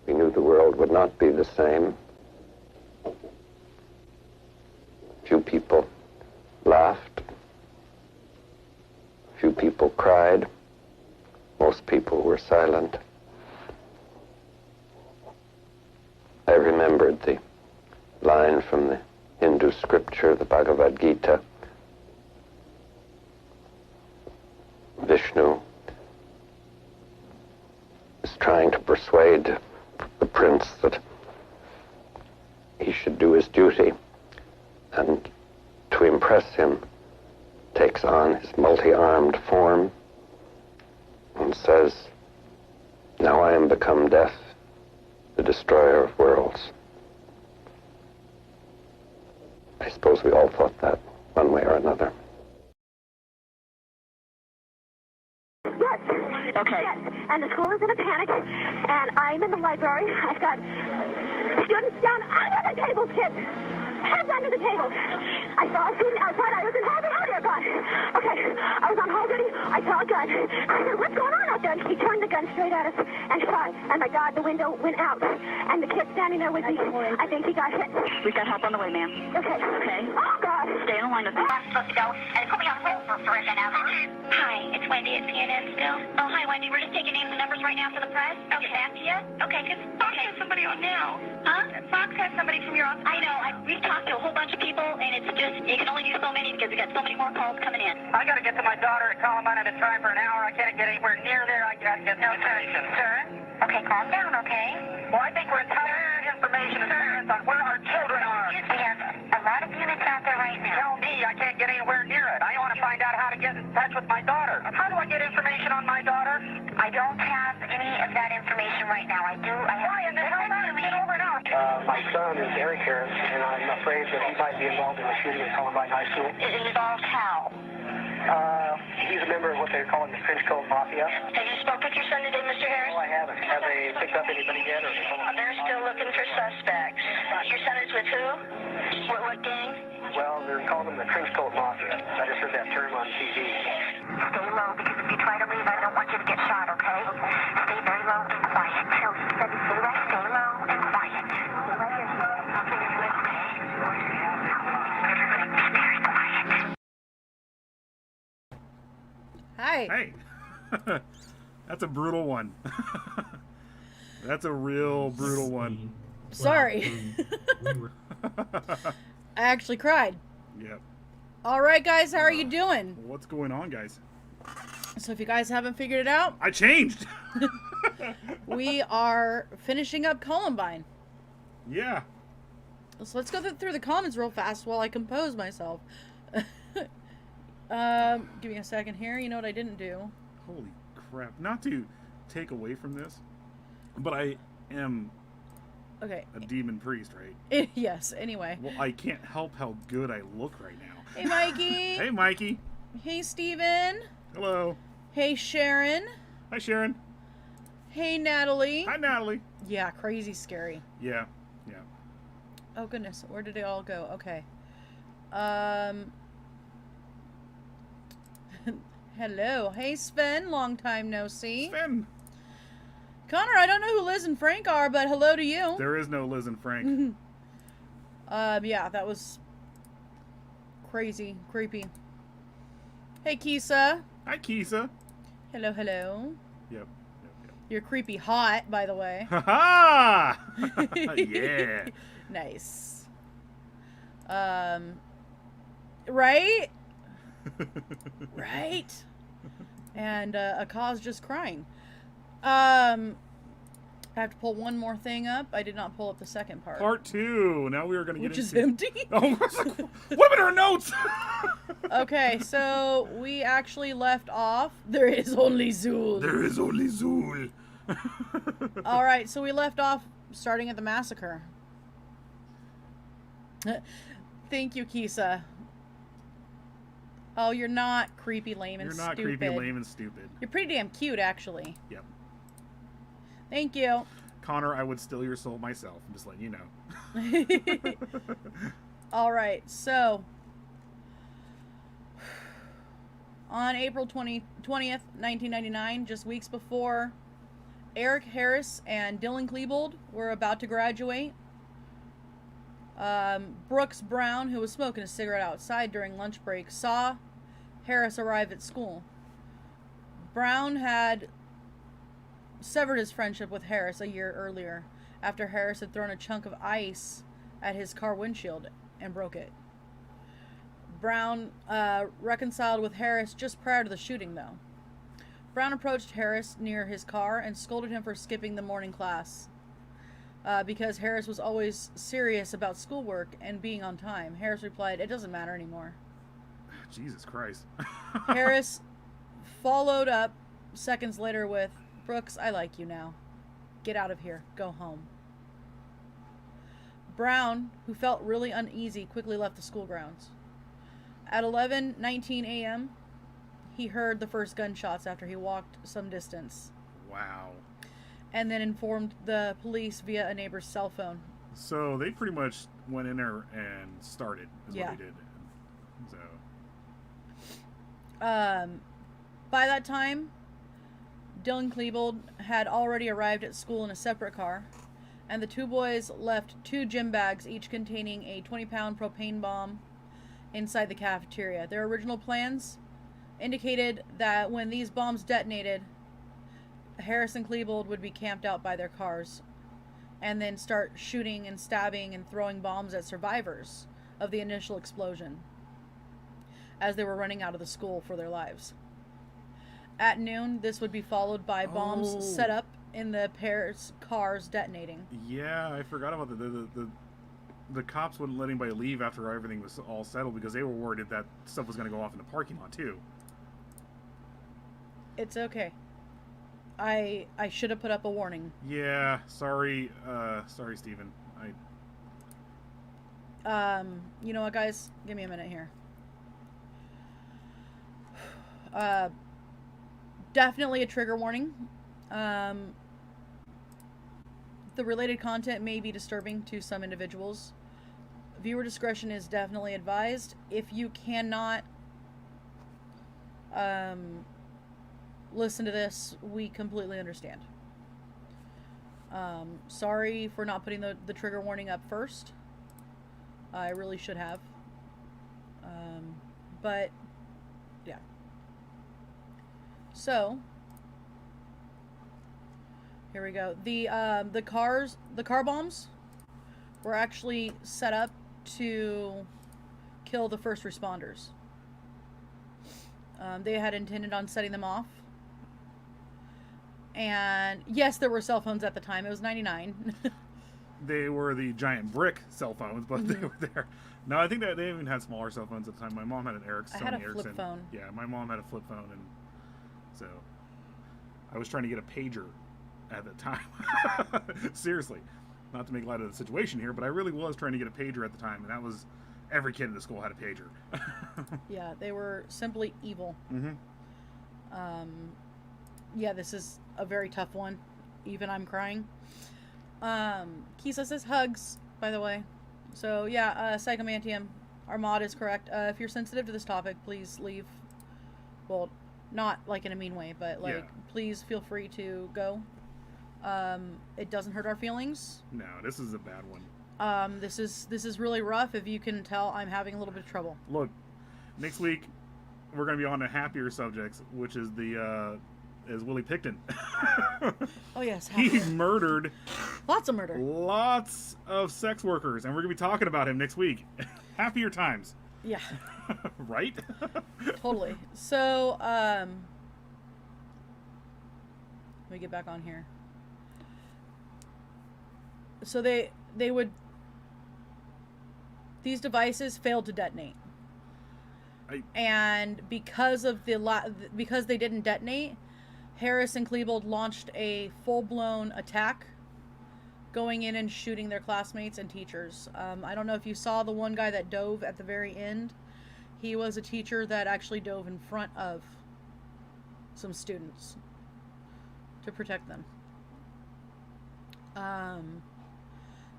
We knew the world would not be the same. Few people laughed. Few people cried. Most people were silent. I remembered the line from the Hindu scripture, the Bhagavad Gita. Vishnu is trying to persuade the prince that he should do his duty, and to impress him takes on his multi-armed form and says, "Now I am become death, the destroyer of worlds." I suppose we all thought that one way or another. Yes. Okay. Yes. And the school is in a panic, and I'm in the library. I've got students down under the table, kids. Heads under the table. I saw a student outside. I was in hall earlier, God. Okay. I was on hall duty. I saw a gun. I said, "What's going on out there?" And he turned the gun straight at us and shot. And my God, the window went out. And the kid standing there with me, I think he got hit. We've got help on the way, ma'am. Okay. Okay. Oh, God. Stay in line with me. I'm supposed to go, and put me on hold for right now. Hi, it's Wendy at CNN still. Oh, hi, Wendy. We're just taking names and numbers right now for the press. Okay. Get back to you? Okay, because Fox has somebody on now. Huh? Fox has somebody from your office. I know. We've talked to a whole bunch of people, and it's just, you can only do so many because we got so many more calls coming in. I got to get to my daughter at Columbine at a time for an hour. I can't get anywhere near there. I got to get no information. Sir? Okay, calm down, okay? Well, I think we're entitled to information and parents on where our children are. We have a lot of units out there right now. Tell me I can't get anywhere near it. I want to find out how to get in touch with my daughter. How do I get information on my daughter? I don't have any of that information right now. I do. Why in the hell not? Get over now. My son is Eric here, and I'm afraid that he might be involved in the shooting at Columbine High School. It involves how? He's a member of what they're calling the French Coat Mafia. Have you spoke with your son today, Mr. Harris? No, I haven't. Have they picked up anybody yet? Or They're still looking for suspects. Your son is with who? What gang? well, they're calling them the Trench Coat Mafia. I just heard that term on TV. Stay low, because if you try to leave, I don't want you to get shot, okay? Stay very low and quiet. So he said to stay right, stay low and quiet. Stay right here. Everybody be very quiet. Hi. Hey. That's a brutal one. That's a real brutal one. Sorry. I actually cried. Yep. All right, guys, how are you doing? What's going on, guys? So if you guys haven't figured it out, I changed. we are finishing up Columbine. Yeah. So let's go through the comments real fast while I compose myself. Give me a second here. You know what I didn't do? Holy crap. Not to take away from this, but I am Okay. a demon priest, right? Yes, anyway. Well, I can't help how good I look right now. Hey, Mikey. Hey, Mikey. Hey, Steven. Hello. Hey, Sharon. Hi, Sharon. Hey, Natalie. Hi, Natalie. Yeah, crazy scary. Yeah. Yeah. Oh, goodness. Where did they all go? Okay. Hello. Hey, Sven. Long time no see. Sven. Connor, I don't know who Liz and Frank are, but hello to you. There is no Liz and Frank. Yeah, that was crazy. Creepy. Hey, Kisa. Hi, Kisa. Hello, hello. Yep. You're creepy hot, by the way. Ha ha! Yeah. Nice. Right? Right? And Aka's just crying. I have to pull one more thing up. I did not pull up the second part. Part 2. Now we are going to get Which is into... empty? Oh, what about our notes? Okay, so we actually left off. There is only Zool. There is only Zool. Alright, so we left off starting at the massacre. Thank you, Kisa. Oh, you're not creepy, lame, and stupid. You're not creepy, lame, and stupid. You're pretty damn cute, actually. Yep. Thank you. Connor, I would steal your soul myself. I'm just letting you know. Alright, so... On April 20th, 1999, just weeks before Eric Harris and Dylan Klebold were about to graduate, Brooks Brown, who was smoking a cigarette outside during lunch break, saw Harris arrive at school. Brown had severed his friendship with Harris a year earlier after Harris had thrown a chunk of ice at his car windshield and broke it. Brown reconciled with Harris just prior to the shooting, though. Brown approached Harris near his car and scolded him for skipping the morning class because Harris was always serious about schoolwork and being on time. Harris replied, "It doesn't matter anymore." Jesus Christ. Harris followed up seconds later with, "Brooks, I like you now. Get out of here. Go home." Brown, who felt really uneasy, quickly left the school grounds. At 11:19 a.m., he heard the first gunshots after he walked some distance. Wow. And then informed the police via a neighbor's cell phone. So they pretty much went in there and started, is Yeah. what they did. So. By that time, Dylan Klebold had already arrived at school in a separate car, and the two boys left 2 gym bags, each containing a 20-pound propane bomb, inside the cafeteria. Their original plans indicated that when these bombs detonated, Harris and Klebold would be camped out by their cars and then start shooting and stabbing and throwing bombs at survivors of the initial explosion as they were running out of the school for their lives. At noon, this would be followed by bombs set up in the pair's cars detonating. Yeah, I forgot about the cops wouldn't let anybody leave after everything was all settled because they were worried that stuff was going to go off in the parking lot too. It's okay. I should have put up a warning. Yeah, sorry, Steven. You know what, guys? Give me a minute here. Definitely a trigger warning. The related content may be disturbing to some individuals. Viewer discretion is definitely advised. If you cannot listen to this, we completely understand. Sorry for not putting the trigger warning up first. I really should have. But yeah. So here we go. The car bombs were actually set up to kill the first responders. They had intended on setting them off. And yes, there were cell phones at the time. It was 99. They were the giant brick cell phones, but they were there. No, I think that they even had smaller cell phones at the time. My mom had an Ericsson. I had a flip phone. Yeah, my mom had a flip phone, and so I was trying to get a pager at the time. Seriously, not to make light of the situation here, but I really was trying to get a pager at the time, and that was every kid in the school had a pager. Yeah, they were simply evil. Mm-hmm. Yeah, this is a very tough one. Even I'm crying. Kisa says hugs, by the way. So yeah, Psychomantium, our mod is correct. If you're sensitive to this topic, please leave. Well, not like in a mean way, but like, please feel free to go. It doesn't hurt our feelings. No, this is a bad one. This is really rough. If you can tell, I'm having a little bit of trouble. Look, next week we're going to be on to happier subjects, which is is Willie Picton. Oh yes, he murdered lots of murder, lots of sex workers, and we're going to be talking about him next week. Happier times. Yeah. Right? Totally. So, let me get back on here. So these devices failed to detonate. And because they didn't detonate, Harris and Klebold launched a full-blown attack, going in and shooting their classmates and teachers. I don't know if you saw the one guy that dove at the very end. He was a teacher that actually dove in front of some students to protect them.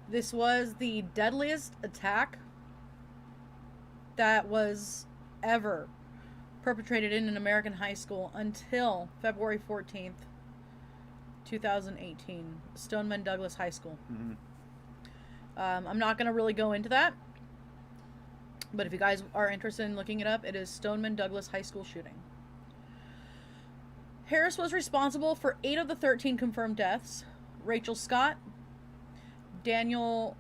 This was the deadliest attack that was ever perpetrated in an American high school until February 14th, 2018. Stoneman Douglas High School. Mm-hmm. I'm not going to really go into that, but if you guys are interested in looking it up, it is Stoneman Douglas High School shooting. Harris was responsible for 8 of the 13 confirmed deaths. Rachel Scott, Daniel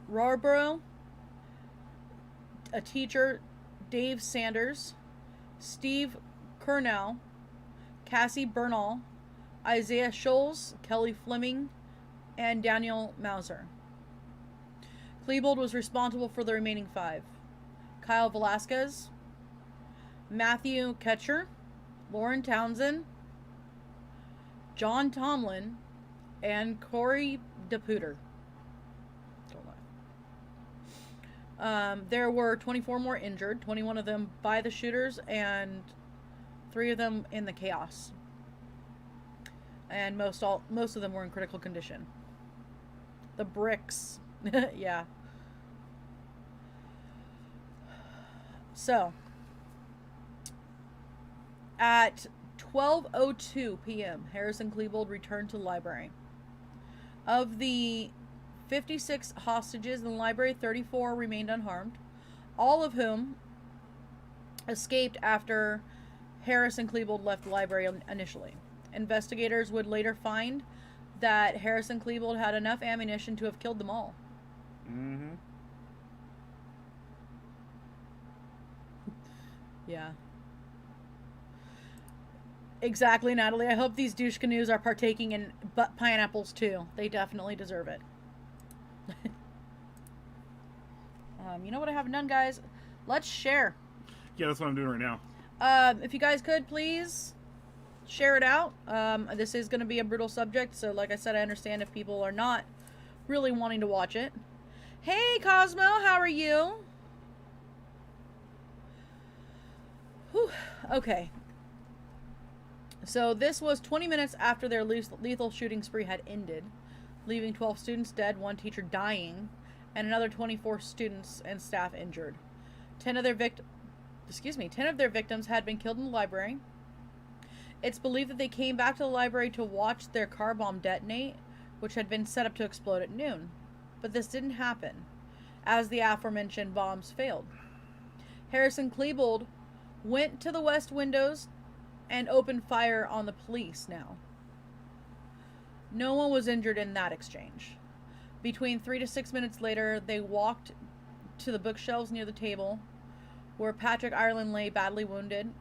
Rohrborough, a teacher, Dave Sanders, Steve Kernell, Cassie Bernal, Isaiah Scholes, Kelly Fleming, and Daniel Mauser. Klebold was responsible for the remaining 5. Kyle Velasquez, Matthew Ketcher, Lauren Townsend, John Tomlin, and Corey DePuter. There were 24 more injured, 21 of them by the shooters, and 3 of them in the chaos. And most of them were in critical condition. The bricks. Yeah. So, at 12:02 p.m., Harris and Klebold returned to the library. Of the 56 hostages in the library, 34 remained unharmed, all of whom escaped after Harris and Klebold left the library initially. Investigators would later find that Harris and Klebold had enough ammunition to have killed them all. Mm-hmm. Yeah. Exactly, Natalie. I hope these douche canoes are partaking in pineapples too. They definitely deserve it. You know what I haven't done, guys? Let's share. Yeah, that's what I'm doing right now. If you guys could, please share it out. This is going to be a brutal subject, so like I said, I understand if people are not really wanting to watch it. Hey, Cosmo, how are you? Whew. Okay. So this was 20 minutes after their lethal shooting spree had ended, leaving 12 students dead, 1 teacher dying, and another 24 students and staff injured. 10 of their victims had been killed in the library. It's believed that they came back to the library to watch their car bomb detonate, which had been set up to explode at noon. But this didn't happen, as the aforementioned bombs failed. Harris and Klebold went to the west windows and opened fire on the police now. No one was injured in that exchange. Between 3 to 6 minutes later, they walked to the bookshelves near the table, where Patrick Ireland lay badly wounded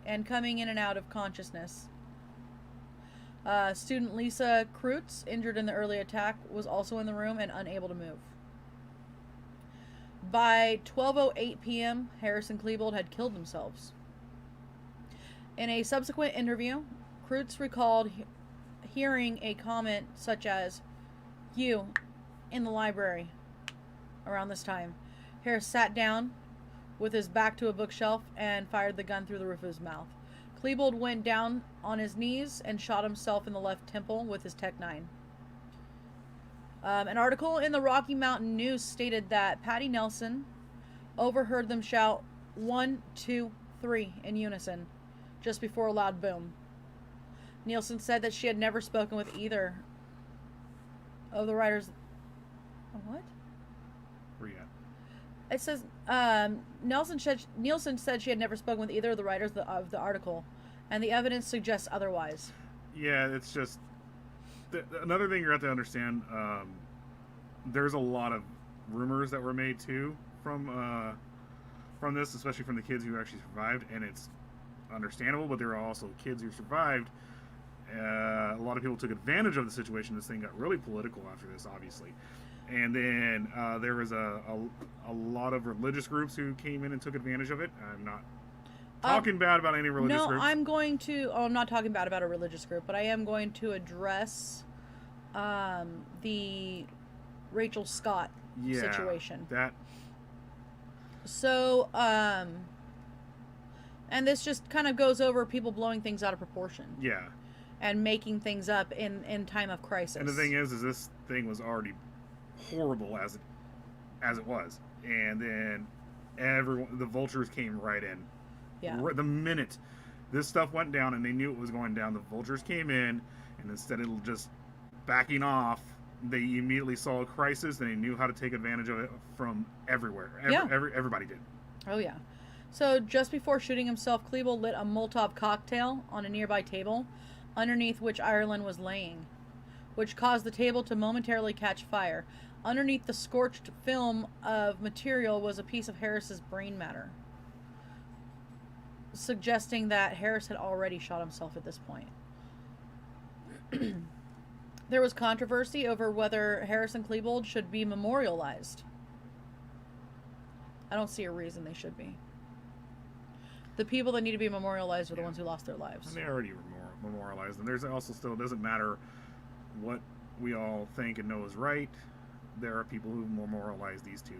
and coming in and out of consciousness. Student Lisa Kreutz, injured in the early attack, was also in the room and unable to move. By 12:08 p.m., Harris and Klebold had killed themselves. In a subsequent interview, Kreutz recalled hearing a comment such as, "You, in the library," around this time. Harris sat down with his back to a bookshelf and fired the gun through the roof of his mouth. Klebold went down on his knees and shot himself in the left temple with his Tech-9. An article in the Rocky Mountain News stated that Patty Nelson overheard them shout 1, 2, 3 in unison just before a loud boom. Nielsen said that she had never spoken with either of the writers. What? Where you at? It says Nielsen said she had never spoken with either of the writers of the article, and the evidence suggests otherwise. Yeah, it's just another thing you have to understand. There's a lot of rumors that were made too from this, especially from the kids who actually survived, and it's understandable. But there are also kids who survived. A lot of people took advantage of the situation. This thing got really political after this, obviously. And then there was a lot of religious groups who came in and took advantage of it. I'm not talking bad about any religious groups. No, I'm going to... I'm not talking bad about a religious group, but I am going to address the Rachel Scott situation. So, and this just kind of goes over people blowing things out of proportion. Yeah. And making things up in time of crisis. And the thing is this thing was already horrible as it was, and then the vultures came right in Yeah. The minute this stuff went down and they knew it was going down, the vultures came in, and instead of just backing off, they immediately saw a crisis and they knew how to take advantage of it from everywhere. Everybody did. Oh, yeah. So just before shooting himself, Klebold lit a Molotov cocktail on a nearby table, underneath which Ireland was laying, which caused the table to momentarily catch fire. Underneath the scorched film of material was a piece of Harris's brain matter, suggesting that Harris had already shot himself at this point. There was controversy over whether Harris and Klebold should be memorialized. I don't see a reason they should be. The people that need to be memorialized are the ones who lost their lives. And they already memorialized them. There's also still, it doesn't matter what we all think and know is right. There are people who memorialize these two.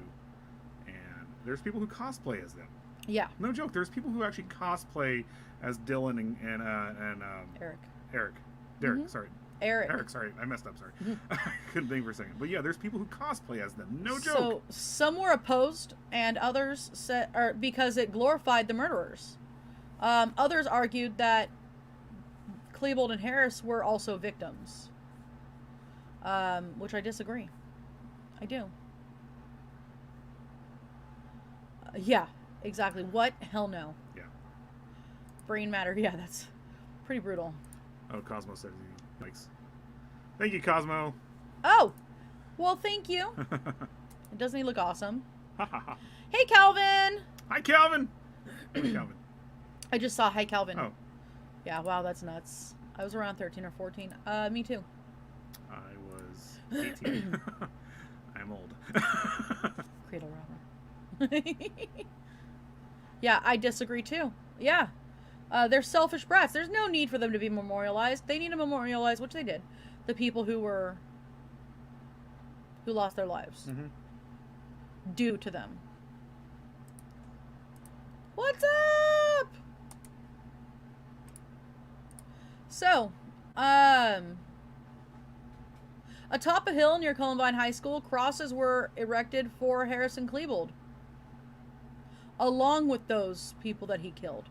And there's people who cosplay as them. Yeah. No joke. There's people who actually cosplay as Dylan and Derek. Sorry. Eric, sorry. I messed up, sorry. I couldn't think for a second. But yeah, there's people who cosplay as them. No joke. So some were opposed and others said because it glorified the murderers. Others argued that Klebold and Harris were also victims. Which I disagree. I do. Yeah, exactly. What? Hell no. Yeah. Brain matter. Yeah, that's pretty brutal. Oh, Cosmo says he likes. Thank you, Cosmo. Oh, well, thank you. Doesn't he look awesome? Hey, Calvin. Hi, Calvin. Hi, Calvin. I just saw Hi, Calvin. Oh. Yeah, wow, that's nuts. I was around 13 or 14. Me too. I was 18. I'm old. Cradle robber. Yeah, I disagree too. Yeah. They're selfish brats. There's no need for them to be memorialized. They need to memorialize, which they did, the people who lost their lives due to them. What's up? So, atop a hill near Columbine High School, crosses were erected for Harrison Klebold, along with those people that he killed.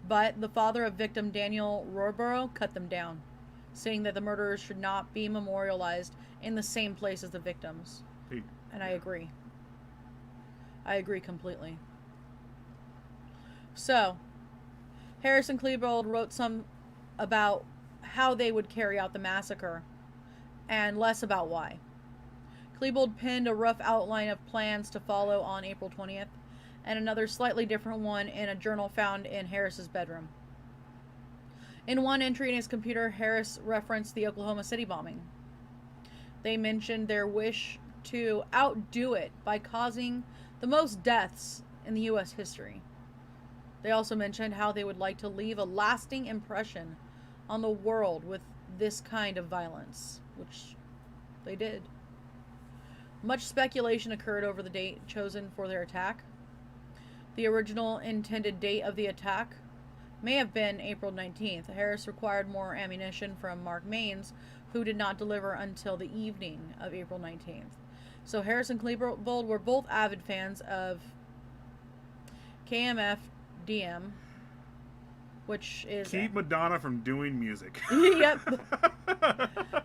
But the father of victim Daniel Royborough cut them down, saying that the murderers should not be memorialized in the same place as the victims. And I agree. I agree completely. So, Harrison Klebold wrote some about how they would carry out the massacre, and less about why. Klebold penned a rough outline of plans to follow on April 20th, and another slightly different one in a journal found in Harris's bedroom. In one entry in his computer, Harris referenced the Oklahoma City bombing. They mentioned their wish to outdo it by causing the most deaths in the U.S. history. They also mentioned how they would like to leave a lasting impression on the world with this kind of violence, which they did. Much speculation occurred over the date chosen for their attack. The original intended date of the attack may have been April 19th. Harris required more ammunition from Mark Maines, who did not deliver until the evening of April 19th. So Harris and Klebold were both avid fans of KMFDM, which is... Keep Madonna from doing music. Yep.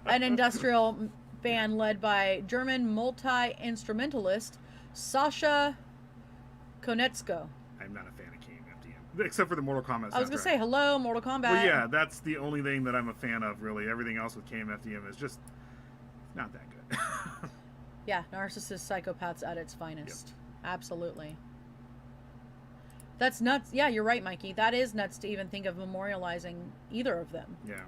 An industrial band led by German multi-instrumentalist Sasha Konietzko. I'm not a fan of KMFDM, except for the Mortal Kombat soundtrack. I was going to say, hello, Mortal Kombat. Well, yeah, that's the only thing that I'm a fan of, really. Everything else with KMFDM is just not that good. Yeah, narcissist psychopaths at its finest. Yep. Absolutely. That's nuts. Yeah, you're right, Mikey. That is nuts to even think of memorializing either of them. Yeah.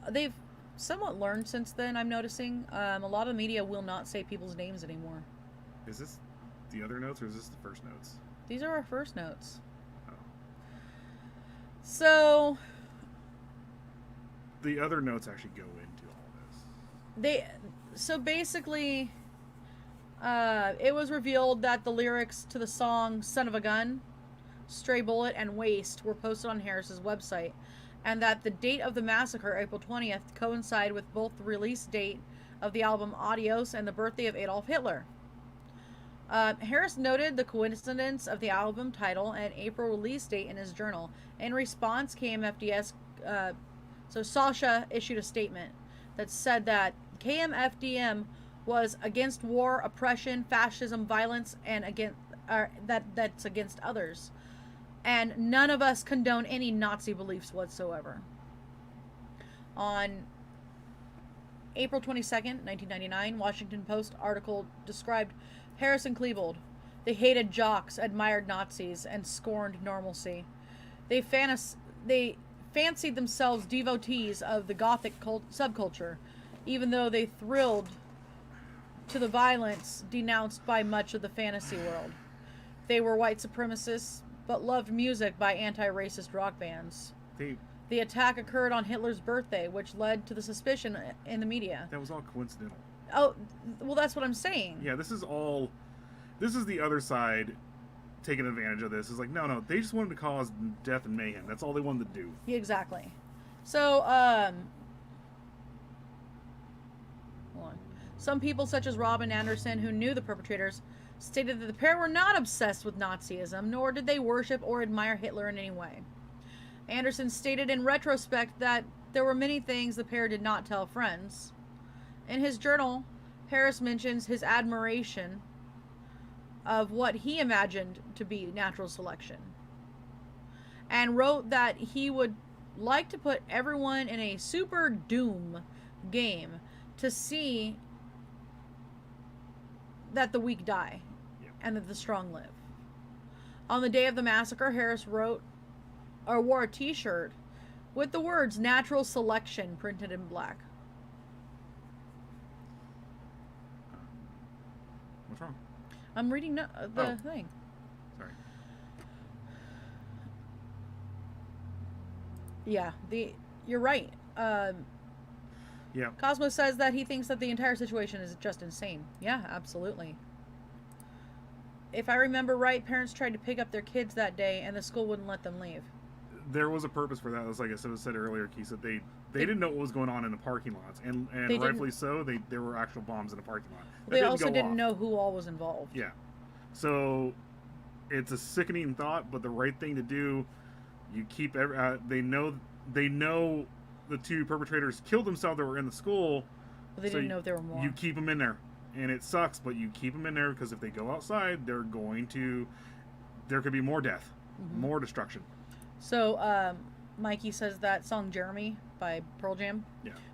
They've somewhat learned since then, I'm noticing. A lot of the media will not say people's names anymore. Is this the other notes, or is this the first notes? These are our first notes. Oh. So... the other notes actually go into all this. So basically, it was revealed that the lyrics to the song Son of a Gun, Stray Bullet, and Waste were posted on Harris's website, and that the date of the massacre, April 20th, coincided with both the release date of the album Adios and the birthday of Adolf Hitler. Harris noted the coincidence of the album title and April release date in his journal. In response, so Sasha issued a statement that said that KMFDM was against war, oppression, fascism, violence, and that's against others. And none of us condone any Nazi beliefs whatsoever. On April 22nd, 1999, Washington Post article described Harris and Klebold. They hated jocks, admired Nazis, and scorned normalcy. They fancied themselves devotees of the Gothic subculture, even though they thrilled to the violence denounced by much of the fantasy world. They were white supremacists, but loved music by anti-racist rock bands. The attack occurred on Hitler's birthday, which led to the suspicion in the media. That was all coincidental. Oh, well, that's what I'm saying. Yeah, this is the other side taking advantage of this. It's like, no, they just wanted to cause death and mayhem. That's all they wanted to do. Yeah, exactly. So, hold on. Some people, such as Robin Anderson, who knew the perpetrators, stated that the pair were not obsessed with Nazism, nor did they worship or admire Hitler in any way. Anderson stated in retrospect that there were many things the pair did not tell friends. In his journal, Harris mentions his admiration of what he imagined to be natural selection, and wrote that he would like to put everyone in a super doom game to see that the weak die and that the strong live. On the day of the massacre, Harris wore a t-shirt with the words "natural selection" printed in black. What's wrong? I'm reading the thing. Sorry. Yeah, you're right. Yeah. Cosmo says that he thinks that the entire situation is just insane. Yeah, absolutely. If I remember right, parents tried to pick up their kids that day, and the school wouldn't let them leave. There was a purpose for that. It was like I said earlier, Keith, that they didn't know what was going on in the parking lots, and rightfully so. There were actual bombs in the parking lot. They also didn't know who all was involved. Yeah, so it's a sickening thought, but the right thing to do. You keep they know the two perpetrators killed themselves that were in the school. But they didn't know if there were more. You keep them in there, and it sucks, but you keep them in there because if they go outside, there could be more death, more destruction. So, Mikey says that song "Jeremy" by Pearl Jam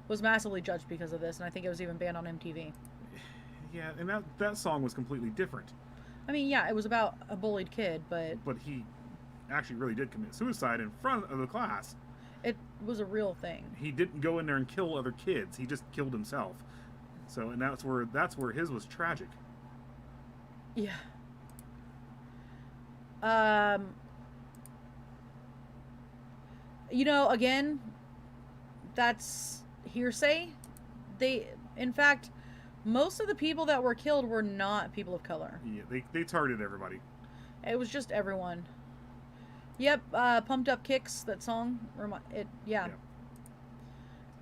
was massively judged because of this, and I think it was even banned on MTV. Yeah, and that song was completely different. I mean, yeah, it was about a bullied kid, but he actually really did commit suicide in front of the class. It was a real thing. He didn't go in there and kill other kids. He just killed himself. So, and that's where his was tragic. Yeah. Again, that's hearsay. In fact, most of the people that were killed were not people of color. Yeah, they targeted everybody. It was just everyone. Yep, Pumped Up Kicks, that song. Yeah.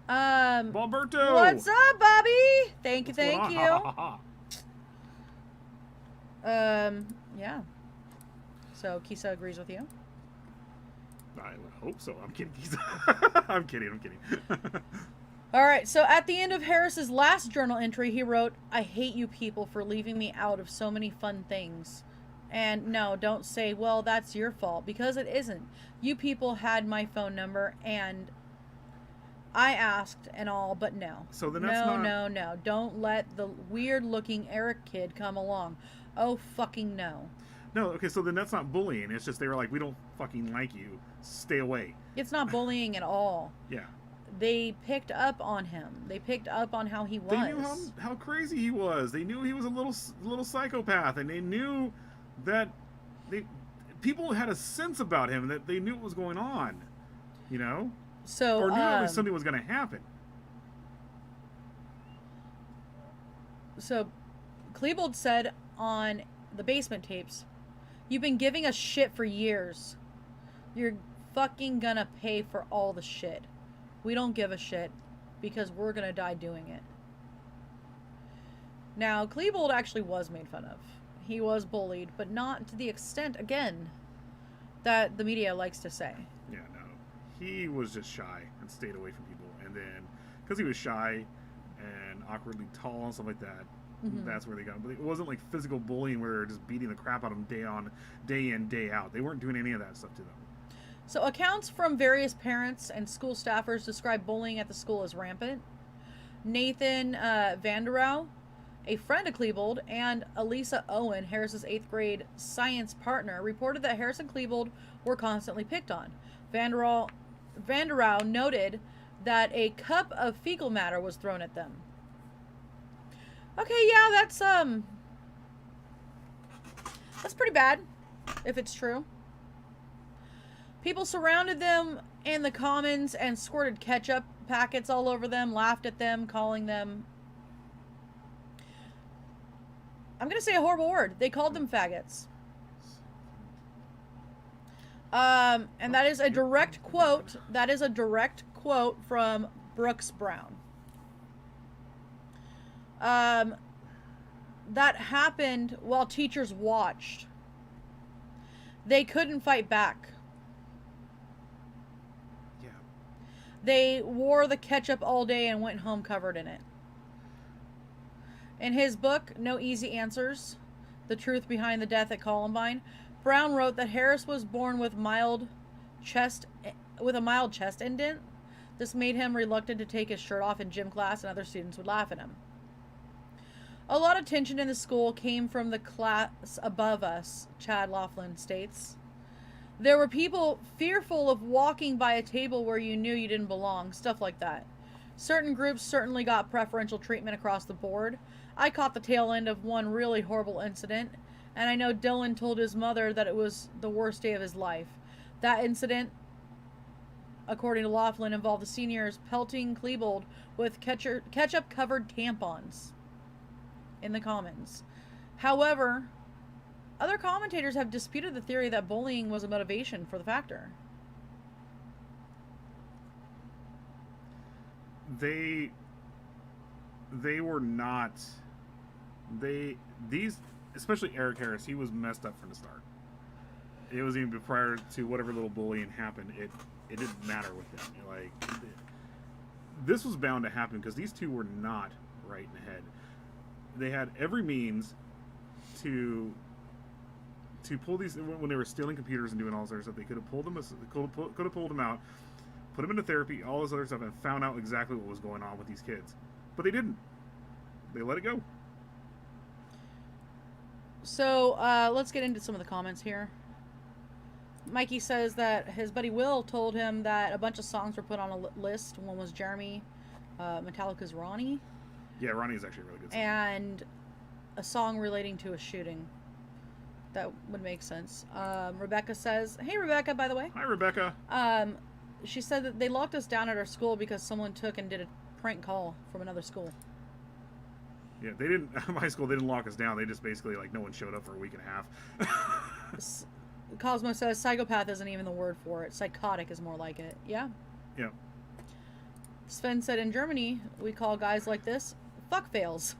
Alberto! What's up, Bobby? Thank you. Yeah. So, Kisa agrees with you? I hope so. I'm kidding, Kisa. I'm kidding. Alright, so at the end of Harris's last journal entry, he wrote, "I hate you people for leaving me out of so many fun things. And no, don't say, well, that's your fault, because it isn't. You people had my phone number, and I asked and all, but no. So then No. Don't let the weird-looking Eric kid come along. Oh, fucking no." No, okay, so then that's not bullying. It's just they were like, we don't fucking like you. Stay away. It's not bullying at all. Yeah. They picked up on him. They picked up on how he was. They knew how crazy he was. They knew he was a little psychopath, and they knew that people had a sense about him, that they knew what was going on, So, or knew at least something was going to happen. So, Klebold said on the basement tapes, "You've been giving us shit for years. You're fucking gonna pay for all the shit. We don't give a shit because we're gonna die doing it." Now, Klebold actually was made fun of. he was bullied, but not to the extent, again, that the media likes to say. Yeah, no. He was just shy and stayed away from people. And then, because he was shy and awkwardly tall and stuff like that, that's where they got him. But it wasn't like physical bullying where they were just beating the crap out of him day in, day out. They weren't doing any of that stuff to them. So accounts from various parents and school staffers describe bullying at the school as rampant. Nathan Vanderow, a friend of Klebold, and Elisa Owen, Harris's 8th grade science partner, reported that Harris and Klebold were constantly picked on. Vanderow noted that a cup of fecal matter was thrown at them. Okay, yeah, that's pretty bad, if it's true. People surrounded them in the commons and squirted ketchup packets all over them, laughed at them, calling them... I'm going to say a horrible word. They called them faggots. And that is a direct quote. That is a direct quote from Brooks Brown. That happened while teachers watched. They couldn't fight back. Yeah. They wore the ketchup all day and went home covered in it. In his book, No Easy Answers, The Truth Behind the Death at Columbine, Brown wrote that Harris was born with a mild chest indent. This made him reluctant to take his shirt off in gym class, and other students would laugh at him. A lot of tension in the school came from the class above us, Chad Laughlin states. There were people fearful of walking by a table where you knew you didn't belong, stuff like that. Certain groups certainly got preferential treatment across the board. I caught the tail end of one really horrible incident, and I know Dylan told his mother that it was the worst day of his life. That incident, according to Laughlin, involved the seniors pelting Klebold with ketchup-covered tampons in the Commons. However, other commentators have disputed the theory that bullying was a motivation for the factor. They were not. These, especially Eric Harris, he was messed up from the start. It was even prior to whatever little bullying happened. It didn't matter with them. Like, this was bound to happen because these two were not right in the head. They had every means to pull these when they were stealing computers and doing all this other stuff. They could have pulled them. Could have pulled them out, put them into therapy, all this other stuff, and found out exactly what was going on with these kids. But they didn't. They let it go. So, let's get into some of the comments here. Mikey says that his buddy Will told him that a bunch of songs were put on a list. One was Jeremy, Metallica's Ronnie. Yeah, Ronnie is actually a really good song. And a song relating to a shooting. That would make sense. Rebecca says, hey, Rebecca, by the way. Hi, Rebecca. She said that they locked us down at our school because someone took and did a prank call from another school. Yeah, they didn't. My school, they didn't lock us down. They just basically, like, no one showed up for a week and a half. Cosmo says psychopath isn't even the word for it. Psychotic is more like it. Yeah. Yeah. Sven said in Germany, we call guys like this fuck fails.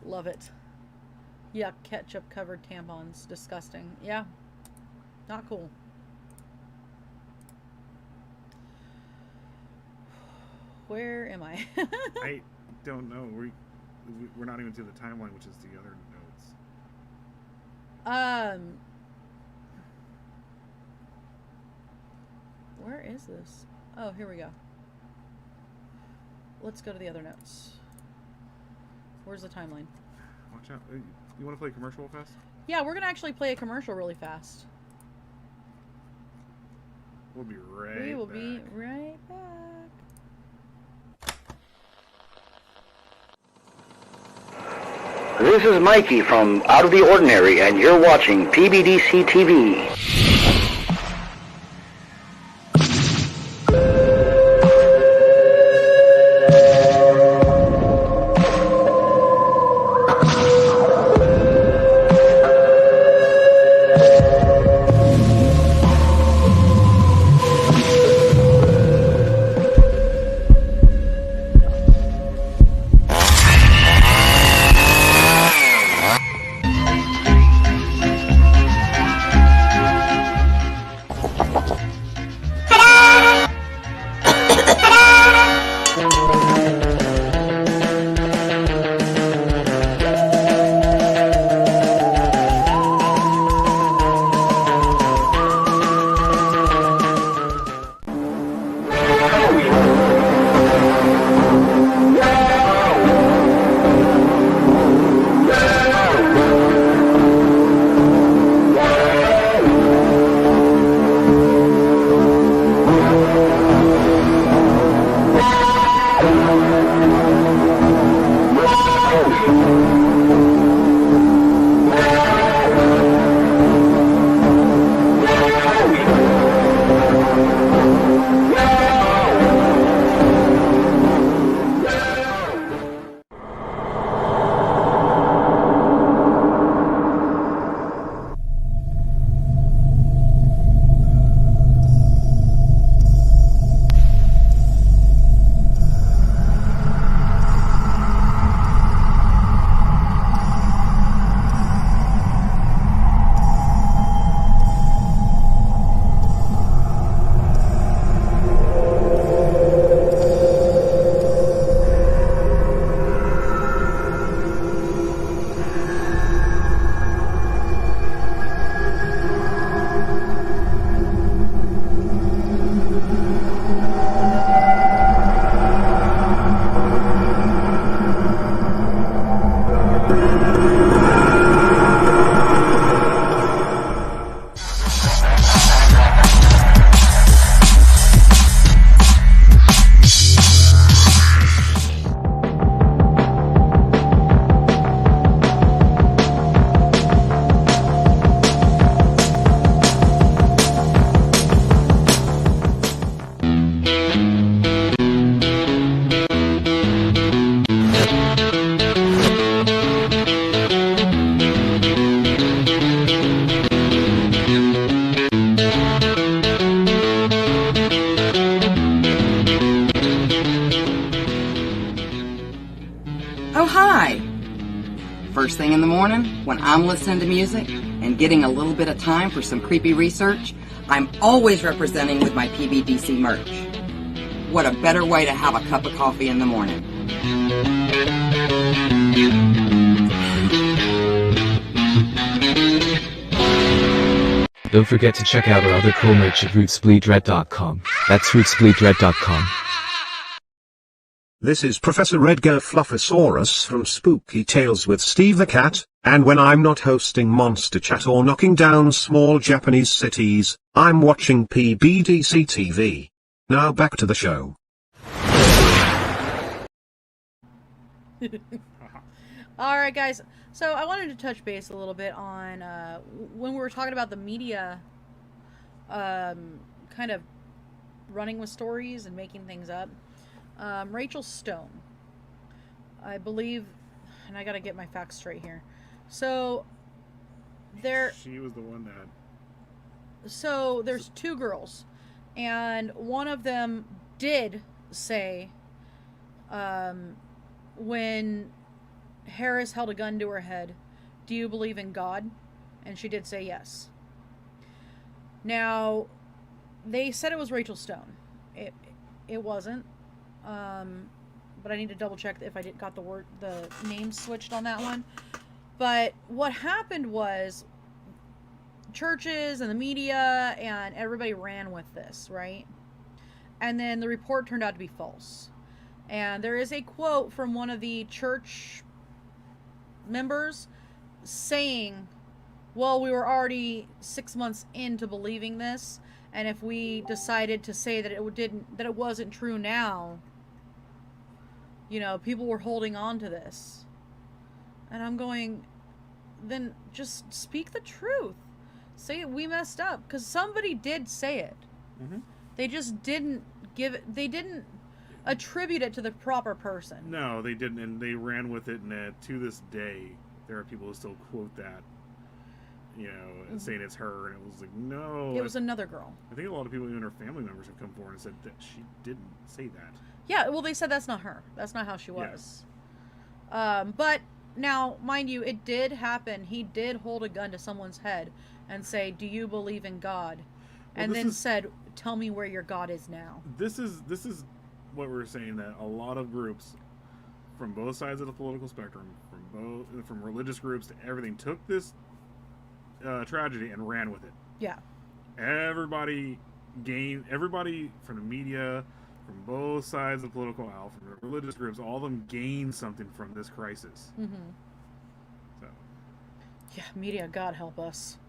Love it. Yuck, ketchup covered tampons. Disgusting. Yeah. Not cool. Where am I? I don't know. We're not even to the timeline, which is the other notes. Where is this? Oh, here we go. Let's go to the other notes. Where's the timeline? Watch out. You want to play commercial real fast? Yeah, we're going to actually play a commercial really fast. We'll be right back. We will be right back. This is Mikey from Out of the Ordinary, and you're watching PBDC TV. When I'm listening to music and getting a little bit of time for some creepy research, I'm always representing with my PBDC merch. What a better way to have a cup of coffee in the morning. Don't forget to check out our other cool merch at rootsbleedred.com. That's rootsbleedred.com. This is Professor Edgar Fluffosaurus from Spooky Tales with Steve the Cat, and when I'm not hosting Monster Chat or knocking down small Japanese cities, I'm watching PBDC TV. Now back to the show. Alright guys, so I wanted to touch base a little bit on when we were talking about the media kind of running with stories and making things up. Rachel Stone, I believe, and I gotta get my facts straight here. So she was the one that. So there's two girls, and one of them did say, when Harris held a gun to her head, "Do you believe in God?" And she did say yes. Now, they said it was Rachel Stone. It wasn't. But I need to double check if I got the name switched on that one. But what happened was churches and the media and everybody ran with this, right? And then the report turned out to be false. And there is a quote from one of the church members saying, well, we were already 6 months into believing this, and if we decided to say that it wasn't true now, you know, people were holding on to this. And I'm going, then just speak the truth. Say it, we messed up, because somebody did say it. Mm-hmm. They just didn't they didn't attribute it to the proper person. No, they didn't, and they ran with it, and to this day, there are people who still quote that, you know, and saying it's her, and it was like, no. It was another girl. I think a lot of people, even her family members, have come forward and said that she didn't say that. Yeah, well, they said that's not her. That's not how she was. Yeah. But now, mind you, it did happen. He did hold a gun to someone's head and say, "Do you believe in God?" And then said, "Tell me where your God is now." This is what we're saying, that a lot of groups from both sides of the political spectrum, from religious groups to everything, took this tragedy and ran with it. Yeah. Everybody from the media, from both sides of the political aisle, from the religious groups, all of them gained something from this crisis. Mm-hmm. So. Yeah, media, God help us.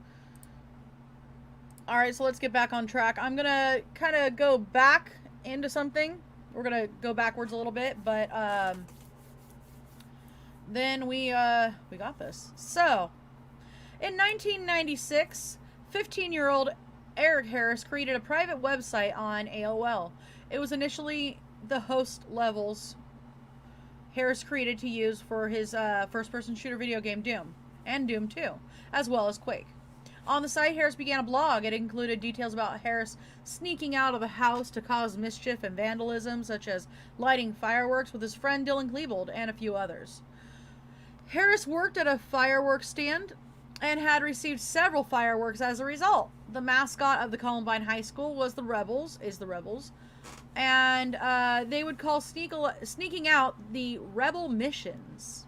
All right, so let's get back on track. I'm going to kind of go back into something. We're going to go backwards a little bit, but then we got this. So, in 1996, 15-year-old Eric Harris created a private website on AOL. It was initially the host levels Harris created to use for his first-person shooter video game Doom, and Doom 2, as well as Quake. On the site, Harris began a blog. It included details about Harris sneaking out of the house to cause mischief and vandalism, such as lighting fireworks with his friend Dylan Klebold and a few others. Harris worked at a fireworks stand and had received several fireworks as a result. The mascot of the Columbine High School was the Rebels, and they would call sneaking out the Rebel Missions.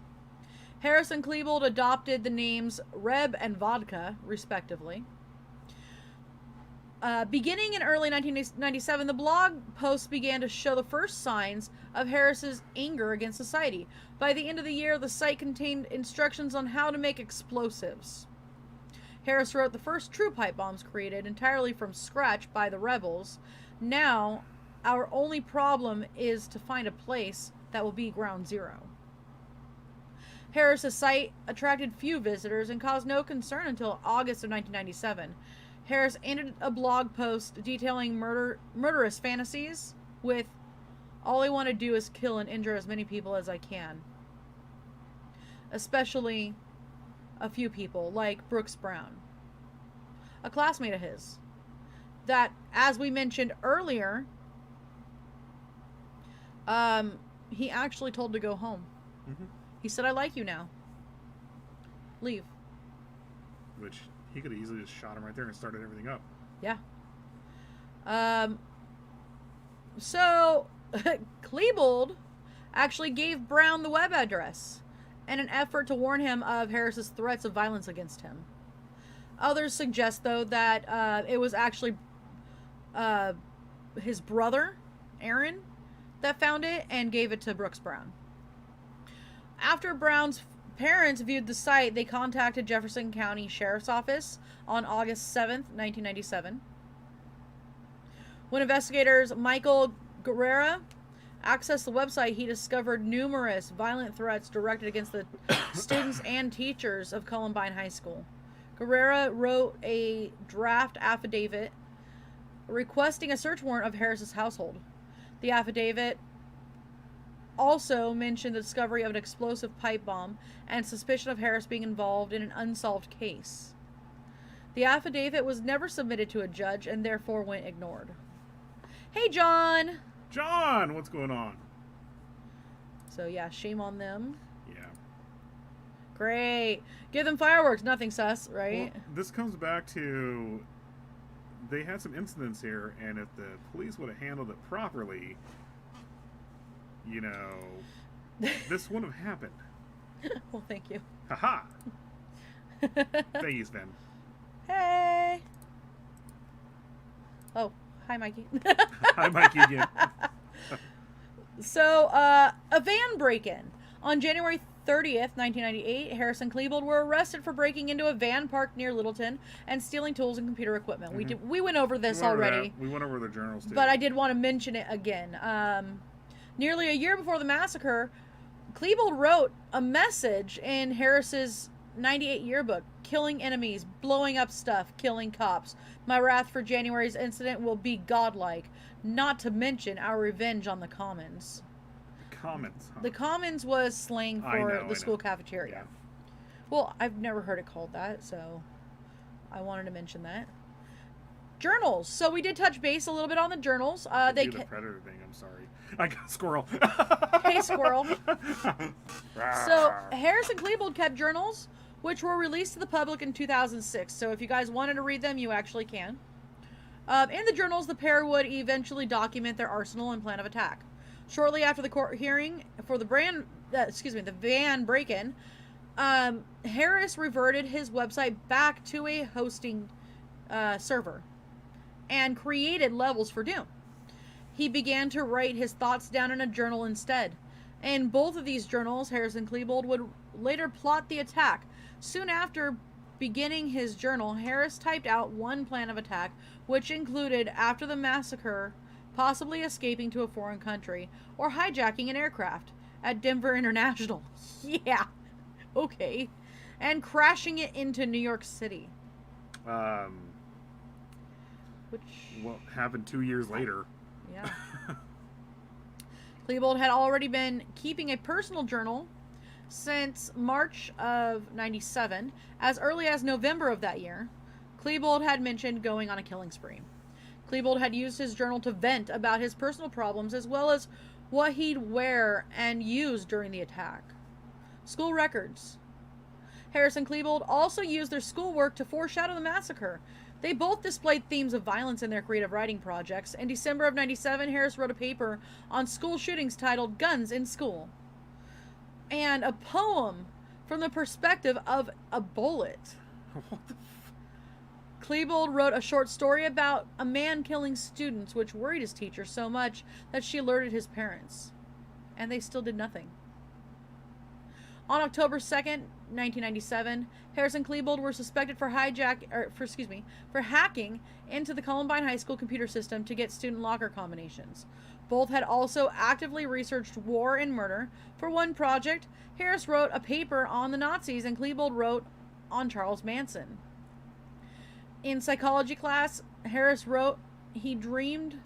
Harris and Klebold adopted the names Reb and Vodka, respectively. Beginning in early 1997, the blog posts began to show the first signs of Harris's anger against society. By the end of the year, the site contained instructions on how to make explosives. Harris wrote the first true pipe bombs created entirely from scratch by the Rebels. Now, our only problem is to find a place that will be ground zero. Harris's site attracted few visitors and caused no concern until August of 1997. Harris ended a blog post detailing murderous fantasies with, "All I want to do is kill and injure as many people as I can." Especially a few people, like Brooks Brown, a classmate of his, that, as we mentioned earlier, he actually told to go home. Mm-hmm. He said, "I like you now. Leave." Which he could have easily just shot him right there and started everything up. Yeah. So, Klebold actually gave Brown the web address in an effort to warn him of Harris's threats of violence against him. Others suggest, though, that it was actually his brother, Aaron, that found it and gave it to Brooks Brown. After Brown's parents viewed the site, they contacted Jefferson County Sheriff's Office on August 7th, 1997. When investigators Michael Guerrera accessed the website, he discovered numerous violent threats directed against the students and teachers of Columbine High School. Guerrera wrote a draft affidavit requesting a search warrant of Harris's household. The affidavit also mentioned the discovery of an explosive pipe bomb and suspicion of Harris being involved in an unsolved case. The affidavit was never submitted to a judge and therefore went ignored. Hey, John! John, what's going on? So, yeah, shame on them. Yeah. Great. Give them fireworks. Nothing sus, right? Well, this comes back to... They had some incidents here, and if the police would have handled it properly, you know, this wouldn't have happened. Well, thank you. Haha! Thank you, Sven. Hey! Oh, hi, Mikey. Hi, Mikey again. So, a van break-in. On January 30th, 1998, Harris and Klebold were arrested for breaking into a van parked near Littleton and stealing tools and computer equipment. Mm-hmm. We went over this already. We went over the journals, too. But I did want to mention it again. Nearly a year before the massacre, Klebold wrote a message in Harris's 98 yearbook: killing enemies, blowing up stuff, killing cops. My wrath for January's incident will be godlike, not to mention our revenge on the Commons. Commons, huh? The Commons was slang for the school cafeteria. Yeah. Well, I've never heard it called that, so I wanted to mention that. Journals. So we did touch base a little bit on the journals. They do the predator thing. I'm sorry. I got squirrel. Hey, squirrel. So Harris and Klebold kept journals, which were released to the public in 2006. So if you guys wanted to read them, you actually can. In the journals, the pair would eventually document their arsenal and plan of attack. Shortly after the court hearing for the van break-in, Harris reverted his website back to a hosting server and created levels for Doom. He began to write his thoughts down in a journal instead. In both of these journals, Harris and Klebold would later plot the attack. Soon after beginning his journal, Harris typed out one plan of attack, which included, after the massacre, possibly escaping to a foreign country or hijacking an aircraft at Denver International. Yeah, okay. And crashing it into New York City. Which... What happened 2 years later. Yeah. Klebold had already been keeping a personal journal since March of 97. As early as November of that year, Klebold had mentioned going on a killing spree. Klebold had used his journal to vent about his personal problems as well as what he'd wear and use during the attack. School records. Harris and Klebold also used their schoolwork to foreshadow the massacre. They both displayed themes of violence in their creative writing projects. In December of 97, Harris wrote a paper on school shootings titled Guns in School, and a poem from the perspective of a bullet. What the Klebold wrote a short story about a man killing students, which worried his teacher so much that she alerted his parents. And they still did nothing. On October 2nd, 1997, Harris and Klebold were suspected for hacking into the Columbine High School computer system to get student locker combinations. Both had also actively researched war and murder. For one project, Harris wrote a paper on the Nazis and Klebold wrote on Charles Manson. In psychology class, Harris wrote he dreamed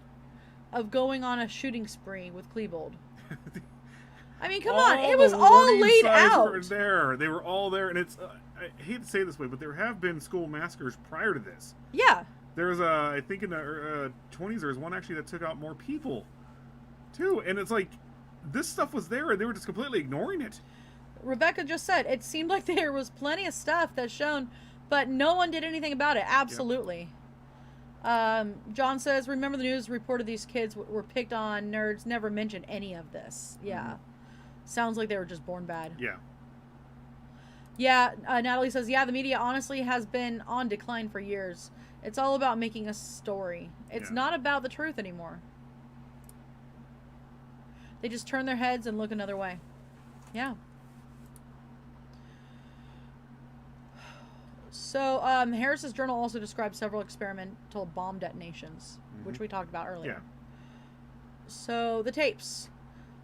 of going on a shooting spree with Klebold. I mean, come on, it was all laid out. They were all there, and it's, I hate to say it this way, but there have been school massacres prior to this. Yeah. There was, I think in the 20s, there was one actually that took out more people, too. And it's like, this stuff was there, and they were just completely ignoring it. Rebecca just said, it seemed like there was plenty of stuff that shown But no one did anything about it. Absolutely. John says, remember the news reported these kids were picked on, nerds never mentioned any of this. Yeah. Sounds like they were just born bad. Yeah. Yeah, Natalie says, yeah, the media honestly has been on decline for years. It's all about making a story. It's not about the truth anymore. They just turn their heads and look another way. Yeah. So, Harris's journal also describes several experimental bomb detonations, which we talked about earlier. Yeah. So, the tapes.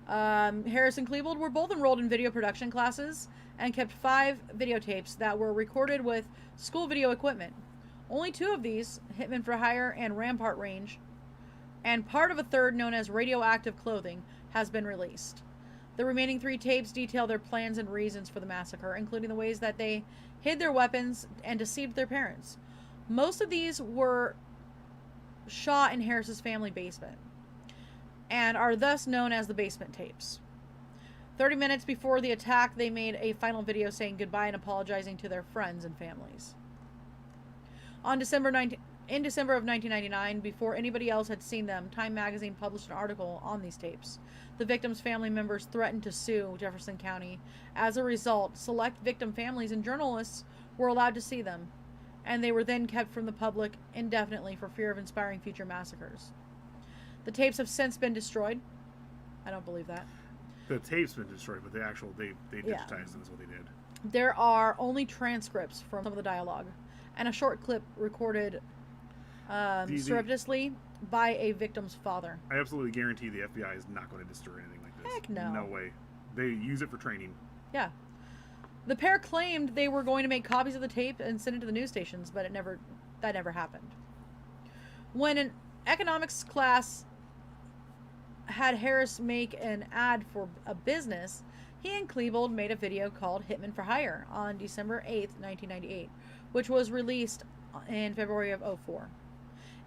Harris and Klebold were both enrolled in video production classes and kept 5 videotapes that were recorded with school video equipment. Only 2 of these, Hitman for Hire and Rampart Range, and part of a third known as Radioactive Clothing, has been released. The remaining 3 tapes detail their plans and reasons for the massacre, including the ways that they hid their weapons and deceived their parents. Most of these were shot in Harris's family basement and are thus known as the basement tapes. 30 minutes before the attack, they made a final video saying goodbye and apologizing to their friends and families. In December of 1999, before anybody else had seen them, Time magazine published an article on these tapes. The victims' family members threatened to sue Jefferson County. As a result, select victim families and journalists were allowed to see them, and they were then kept from the public indefinitely for fear of inspiring future massacres. The tapes have since been destroyed. I don't believe that. The tape's been destroyed, but they digitized them is what they did. There are only transcripts from some of the dialogue, and a short clip recorded surreptitiously by a victim's father. I absolutely guarantee the FBI is not going to destroy anything like this. Heck no. No way. They use it for training. Yeah. The pair claimed they were going to make copies of the tape and send it to the news stations, but that never happened. When an economics class had Harris make an ad for a business, he and Klebold made a video called Hitman for Hire on December 8th, 1998, which was released in February of 2004.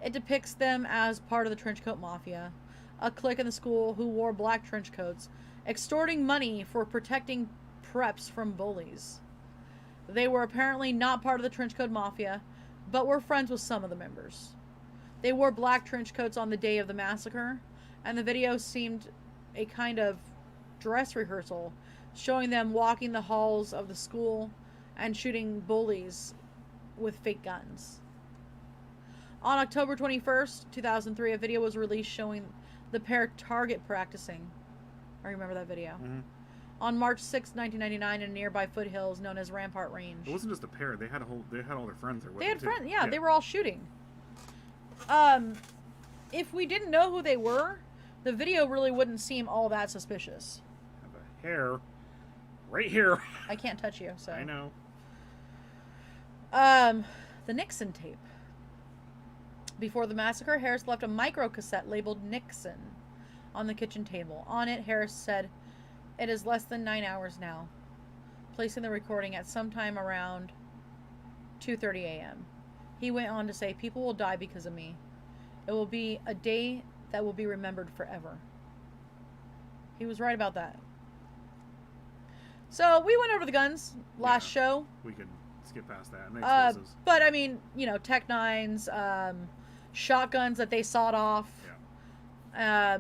It depicts them as part of the Trenchcoat Mafia, a clique in the school who wore black trench coats, extorting money for protecting preps from bullies. They were apparently not part of the Trenchcoat Mafia, but were friends with some of the members. They wore black trench coats on the day of the massacre, and the video seemed a kind of dress rehearsal, showing them walking the halls of the school and shooting bullies with fake guns. On October 21st, 2003, a video was released showing the pair target practicing. I remember that video. On March 6, 1999, in nearby foothills known as Rampart Range. It wasn't just a pair. They had all their friends there with them. They had too. friends. Yeah, they were all shooting. If we didn't know who they were, the video really wouldn't seem all that suspicious. Have a hair right here. I can't touch you, so. I know. The Nixon tape. Before the massacre, Harris left a microcassette labeled Nixon on the kitchen table. On it, Harris said, "It is less than 9 hours now," placing the recording at sometime around 2:30 a.m. He went on to say, "People will die because of me. It will be a day that will be remembered forever." He was right about that. So we went over the guns last show. We could skip past that. But I mean, Tech 9s, shotguns that they sawed off. Yeah.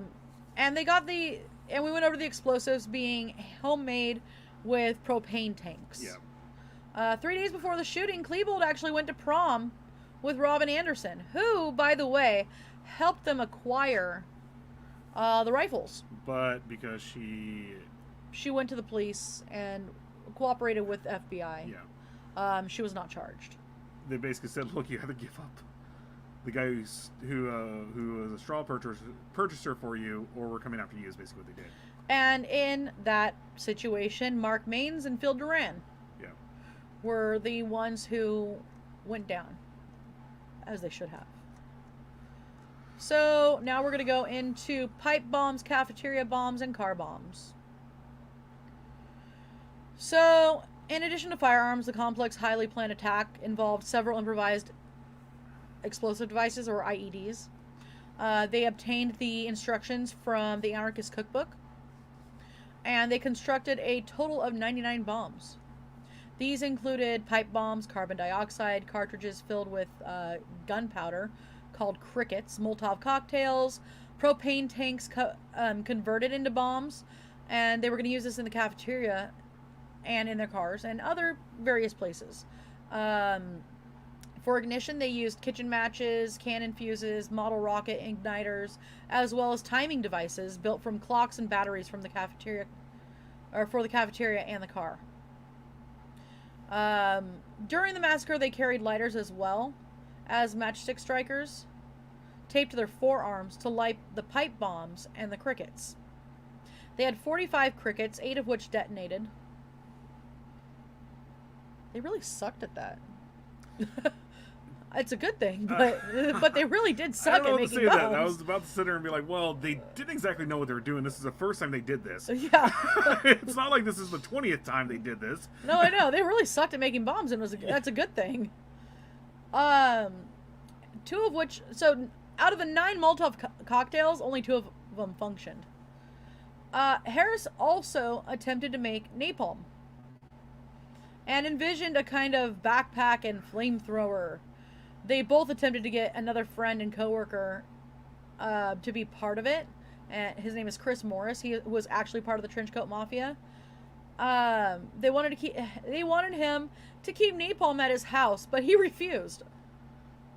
And we went over the explosives being homemade with propane tanks. Yeah. 3 days before the shooting, Klebold actually went to prom with Robin Anderson, who, by the way, helped them acquire the rifles. But because she went to the police and cooperated with the FBI. Yeah. She was not charged. They basically said, "Look, you have to give up the guy who was a straw purchaser for you, or we're coming after you," is basically what they did. And in that situation, Mark Maines and Phil Duran were the ones who went down, as they should have. So now we're going to go into pipe bombs, cafeteria bombs, and car bombs. So, in addition to firearms, the complex, highly planned attack involved several improvised explosive devices, or IEDs. They obtained the instructions from the Anarchist Cookbook, and they constructed a total of 99 bombs. These included pipe bombs, carbon dioxide cartridges filled with gunpowder called crickets, Molotov cocktails, propane tanks converted into bombs, and they were going to use this in the cafeteria and in their cars and other various places. For ignition, they used kitchen matches, cannon fuses, model rocket igniters, as well as timing devices built from clocks and batteries from the cafeteria, or for the cafeteria and the car. During the massacre, they carried lighters as well as matchstick strikers, taped to their forearms to light the pipe bombs and the crickets. They had 45 crickets, 8 of which detonated. They really sucked at that. It's a good thing, but they really did suck at making bombs. I was about to sit there and be like, well, they didn't exactly know what they were doing. This is the first time they did this. Yeah. It's not like this is the 20th time they did this. No, I know. They really sucked at making bombs, and that's a good thing. 2 of which... So, out of the 9 Molotov cocktails, only 2 of them functioned. Harris also attempted to make napalm. And envisioned a kind of backpack and flamethrower. They both attempted to get another friend and coworker to be part of it. And his name is Chris Morris. He was actually part of the Trenchcoat Mafia. They wanted him to keep napalm at his house, but he refused.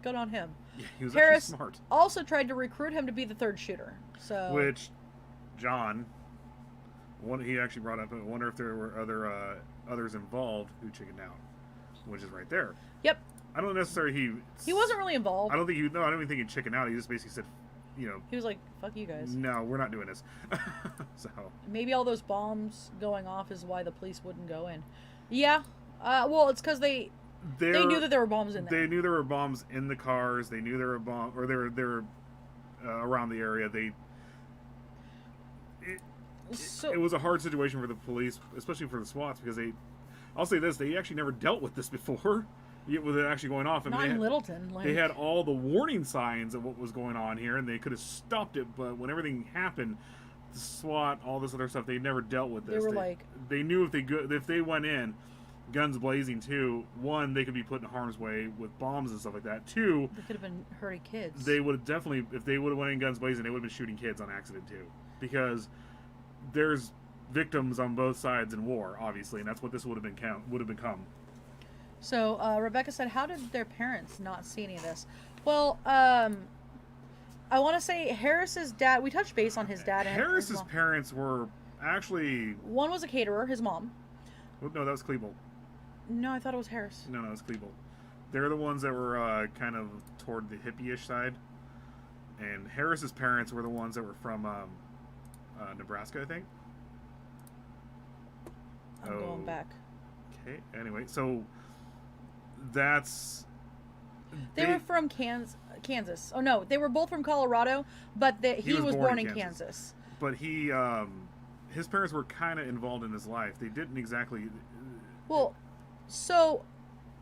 Good on him. Yeah, he was Harris actually smart. also tried to recruit him to be the 3rd shooter. So which John, he actually brought up. I wonder if there were others involved who chickened out, which is right there. Yep. I don't necessarily he wasn't really involved. I don't even think he chickened out. He just basically said, you know, he was like, "Fuck you guys." No, we're not doing this. So maybe all those bombs going off is why the police wouldn't go in. Yeah. Well, it's because they knew that there were bombs in there. They knew there were bombs in the cars. They knew there were bombs, or they were around the area. It was a hard situation for the police, especially for the SWATs, because I'll say this, they actually never dealt with this before, with it actually going off. Not in Littleton. They had all the warning signs of what was going on here, and they could have stopped it, but when everything happened, the SWAT, all this other stuff, they never dealt with this. They knew if they went in, guns blazing too, 1, they could be put in harm's way with bombs and stuff like that. 2, they could have been hurting kids. They would have definitely, if they would have went in guns blazing, they would have been shooting kids on accident too, because there's victims on both sides in war, obviously, and that's what this would have become. So Rebecca said, how did their parents not see any of this? Well, I want to say Harris's dad, we touched base on his dad. And Harris's parents were actually... One was a caterer, his mom. No, that was Klebold. No, I thought it was Harris. No, it was Klebold. They're the ones that were kind of toward the hippie-ish side. And Harris's parents were the ones that were from Nebraska, I think. I'm going back. Okay, anyway, so that's... They were from Kansas. Oh, no, they were both from Colorado, but he was born in Kansas. But his parents were kind of involved in his life. They didn't exactly... Well, so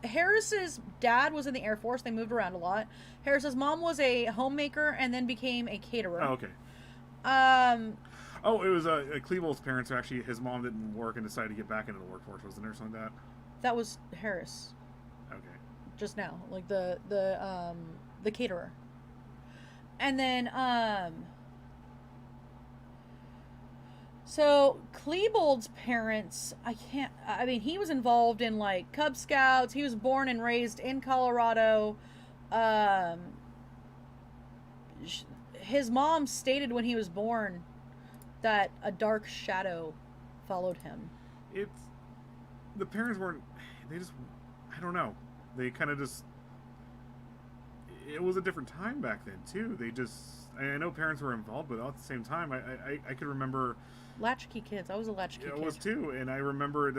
Harris's dad was in the Air Force. They moved around a lot. Harris's mom was a homemaker and then became a caterer. Oh, okay. It was Klebold's parents. Actually, his mom didn't work and decided to get back into the workforce. Wasn't there something like that? That was Harris. Okay. Just now, like the caterer. And then so Klebold's parents, he was involved in like Cub Scouts. He was born and raised in Colorado. His mom stated when he was born that a dark shadow followed him. The parents weren't, I don't know. They kind of it was a different time back then too. I know parents were involved, but at the same time, I could remember... Latchkey kids. I was a latchkey kid. I was too, and I remember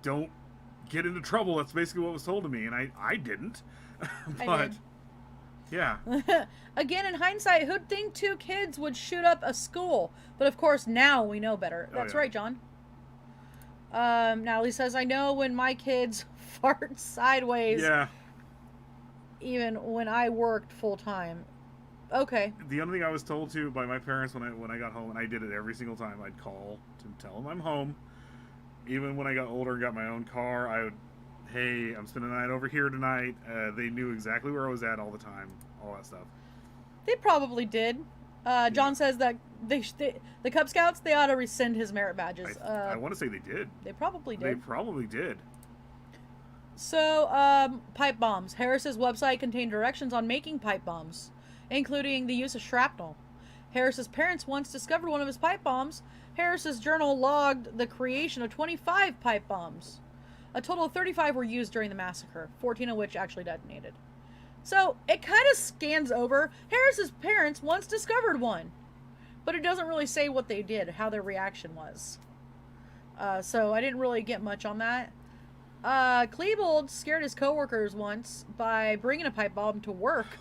don't get into trouble. That's basically what was told to me, and I didn't. But, I did. Yeah. Again, in hindsight, who'd think 2 kids would shoot up a school? But of course, now we know better. That's right, John. Natalie says, I know when my kids fart sideways. Yeah. Even when I worked full time. Okay. The only thing I was told by my parents when I got home, and I did it every single time, I'd call to tell them I'm home, Even when I got older and got my own car, I would, hey, I'm spending the night over here tonight. They knew exactly where I was at all the time, all that stuff. They probably did. John says that the Cub Scouts, they ought to rescind his merit badges. I want to say they did. They probably did. They probably did. So, pipe bombs. Harris's website contained directions on making pipe bombs, including the use of shrapnel. Harris's parents once discovered one of his pipe bombs. Harris's journal logged the creation of 25 pipe bombs. A total of 35 were used during the massacre, 14 of which actually detonated. So, it kind of scans over. Harris's parents once discovered one, but it doesn't really say what they did, how their reaction was. So, I didn't really get much on that. Klebold scared his coworkers once by bringing a pipe bomb to work.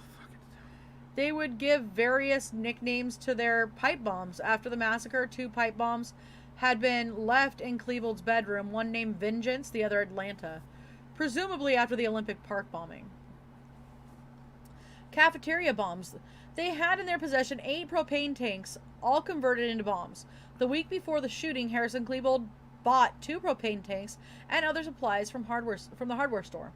They would give various nicknames to their pipe bombs. After the massacre, 2 pipe bombs had been left in Klebold's bedroom, one named Vengeance, the other Atlanta, presumably after the Olympic Park bombing. Cafeteria bombs. They had in their possession 8 propane tanks, all converted into bombs. The week before the shooting, Harris and Klebold bought 2 propane tanks and other supplies from the hardware store.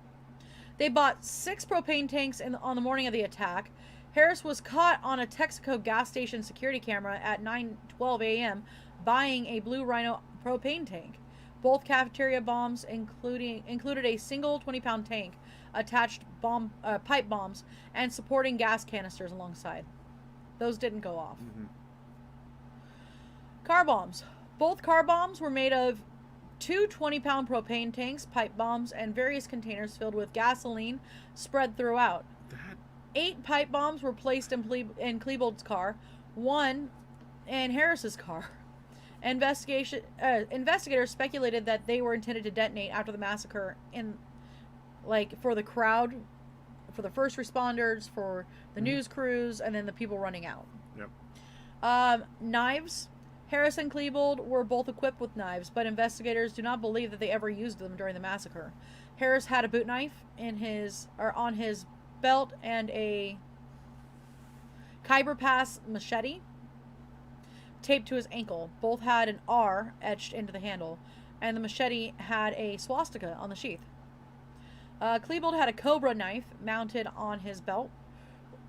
They bought 6 propane tanks on the morning of the attack. Harris was caught on a Texaco gas station security camera at 9:12 a.m. buying a Blue Rhino propane tank. Both cafeteria bombs included a single 20-pound tank, attached pipe bombs, and supporting gas canisters alongside. Those didn't go off. Mm-hmm. Car bombs. Both car bombs were made of 2 20-pound propane tanks, pipe bombs, and various containers filled with gasoline spread throughout. 8 pipe bombs were placed in Klebold's car, 1 in Harris's car. Investigators speculated that they were intended to detonate after the massacre for the crowd, for the first responders, for the news crews, and then the people running out. Yep. Knives. Harris and Klebold were both equipped with knives, but investigators do not believe that they ever used them during the massacre. Harris had a boot knife on his belt and a Khyber Pass machete taped to his ankle. Both had an R etched into the handle, and the machete had a swastika on the sheath. Klebold had a Cobra knife mounted on his belt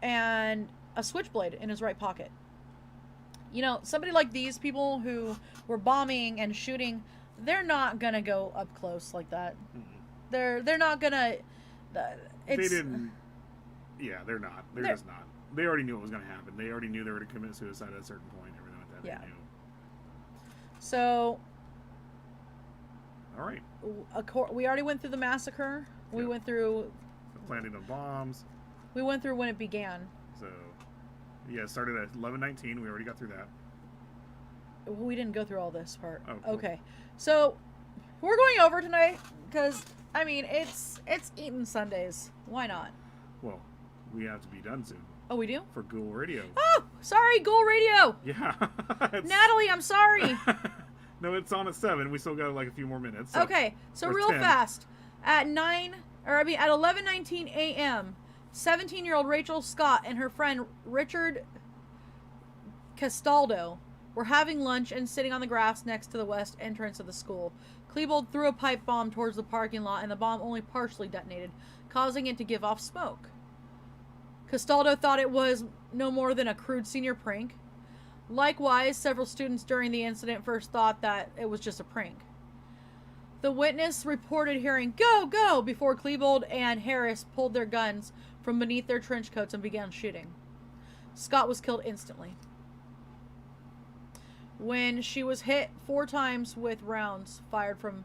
and a switchblade in his right pocket. You know, somebody like these people who were bombing and shooting, they're not gonna go up close like that. Mm-hmm. They're not gonna. They didn't. Yeah, they're not. They're just not. They already knew what was gonna happen. They already knew they were gonna commit suicide at a certain point. Everything like that. Yeah. They knew. So. All right. We already went through the massacre. We went through the planting of bombs. We went through when it began. So. Yeah, it started at 11:19. We already got through that. We didn't go through all this part. Oh, cool. Okay. So, we're going over tonight because, I mean, it's Eating Sundays. Why not? Well, we have to be done soon. Oh, we do? For Ghoul Radio. Oh, sorry, Ghoul Radio. Yeah. Natalie, I'm sorry. No, it's on at 7. We still got like a few more minutes. So. Okay, so real 10. fast. At 11:19 a.m., 17-year-old Rachel Scott and her friend Richard Castaldo were having lunch and sitting on the grass next to the west entrance of the school. Klebold threw a pipe bomb towards the parking lot, and the bomb only partially detonated, causing it to give off smoke. Castaldo thought it was no more than a crude senior prank. Likewise, several students during the incident first thought that it was just a prank. The witness reported hearing "Go, go!" before Klebold and Harris pulled their guns from beneath their trench coats and began shooting. Scott was killed instantly when she was hit 4 times with rounds fired from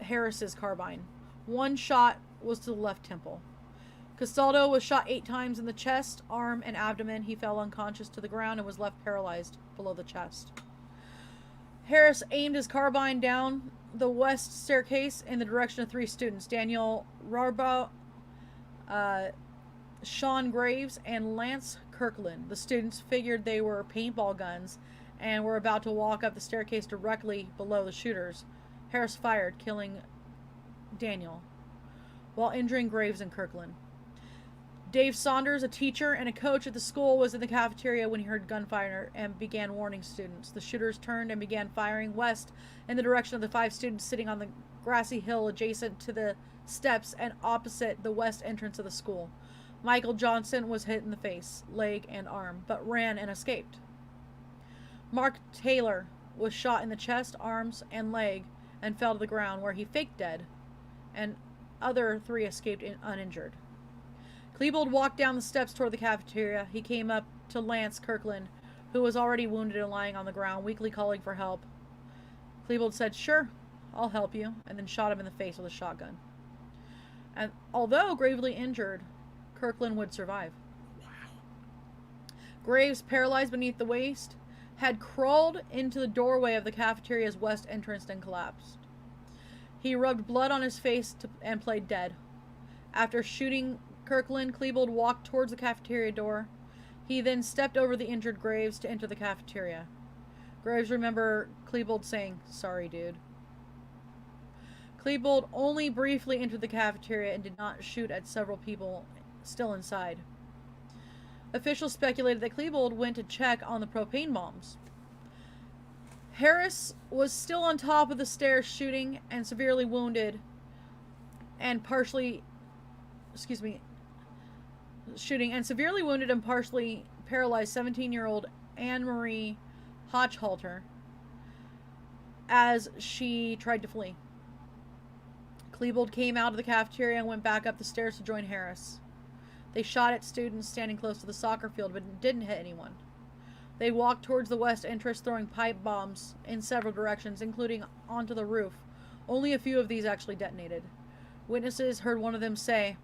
Harris's carbine. 1 shot was to the left temple. Castaldo was shot 8 times in the chest, arm, and abdomen. He fell unconscious to the ground and was left paralyzed below the chest. Harris aimed his carbine down the west staircase in the direction of 3 students, Daniel Rarbaugh, Sean Graves, and Lance Kirkland. The students figured they were paintball guns and were about to walk up the staircase directly below the shooters. Harris fired, killing Daniel, while injuring Graves and Kirkland. Dave Saunders, a teacher and a coach at the school, was in the cafeteria when he heard gunfire and began warning students. The shooters turned and began firing west in the direction of the 5 students sitting on the grassy hill adjacent to the steps and opposite the west entrance of the school. Michael Johnson was hit in the face, leg, and arm, but ran and escaped. Mark Taylor was shot in the chest, arms, and leg and fell to the ground, where he faked dead, and other 3 escaped uninjured. Klebold walked down the steps toward the cafeteria. He came up to Lance Kirkland, who was already wounded and lying on the ground, weakly calling for help. Klebold said, "Sure, I'll help you," and then shot him in the face with a shotgun. And although gravely injured, Kirkland would survive. Graves, paralyzed beneath the waist, had crawled into the doorway of the cafeteria's west entrance and collapsed. He rubbed blood on his face and played dead. After shooting Kirkland, Klebold walked towards the cafeteria door. He then stepped over the injured Graves to enter the cafeteria. Graves remembered Klebold saying, "Sorry, dude." Klebold only briefly entered the cafeteria and did not shoot at several people still inside. Officials speculated that Klebold went to check on the propane bombs. Harris was still on top of the stairs shooting and severely wounded and partially paralyzed 17-year-old Anne-Marie Hochhalter as she tried to flee. Klebold came out of the cafeteria and went back up the stairs to join Harris. They shot at students standing close to the soccer field, but didn't hit anyone. They walked towards the west entrance, throwing pipe bombs in several directions, including onto the roof. Only a few of these actually detonated. Witnesses heard one of them say,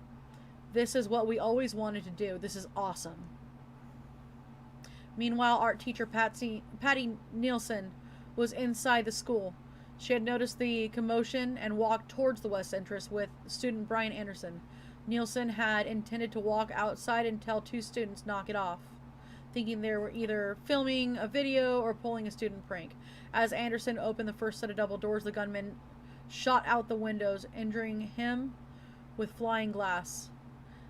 "This is what we always wanted to do. This is awesome." Meanwhile, art teacher Patty Nielsen was inside the school. She had noticed the commotion and walked towards the west entrance with student Brian Anderson. Nielsen had intended to walk outside and tell 2 students knock it off, thinking they were either filming a video or pulling a student prank. As Anderson opened the first set of double doors, the gunman shot out the windows, injuring him with flying glass.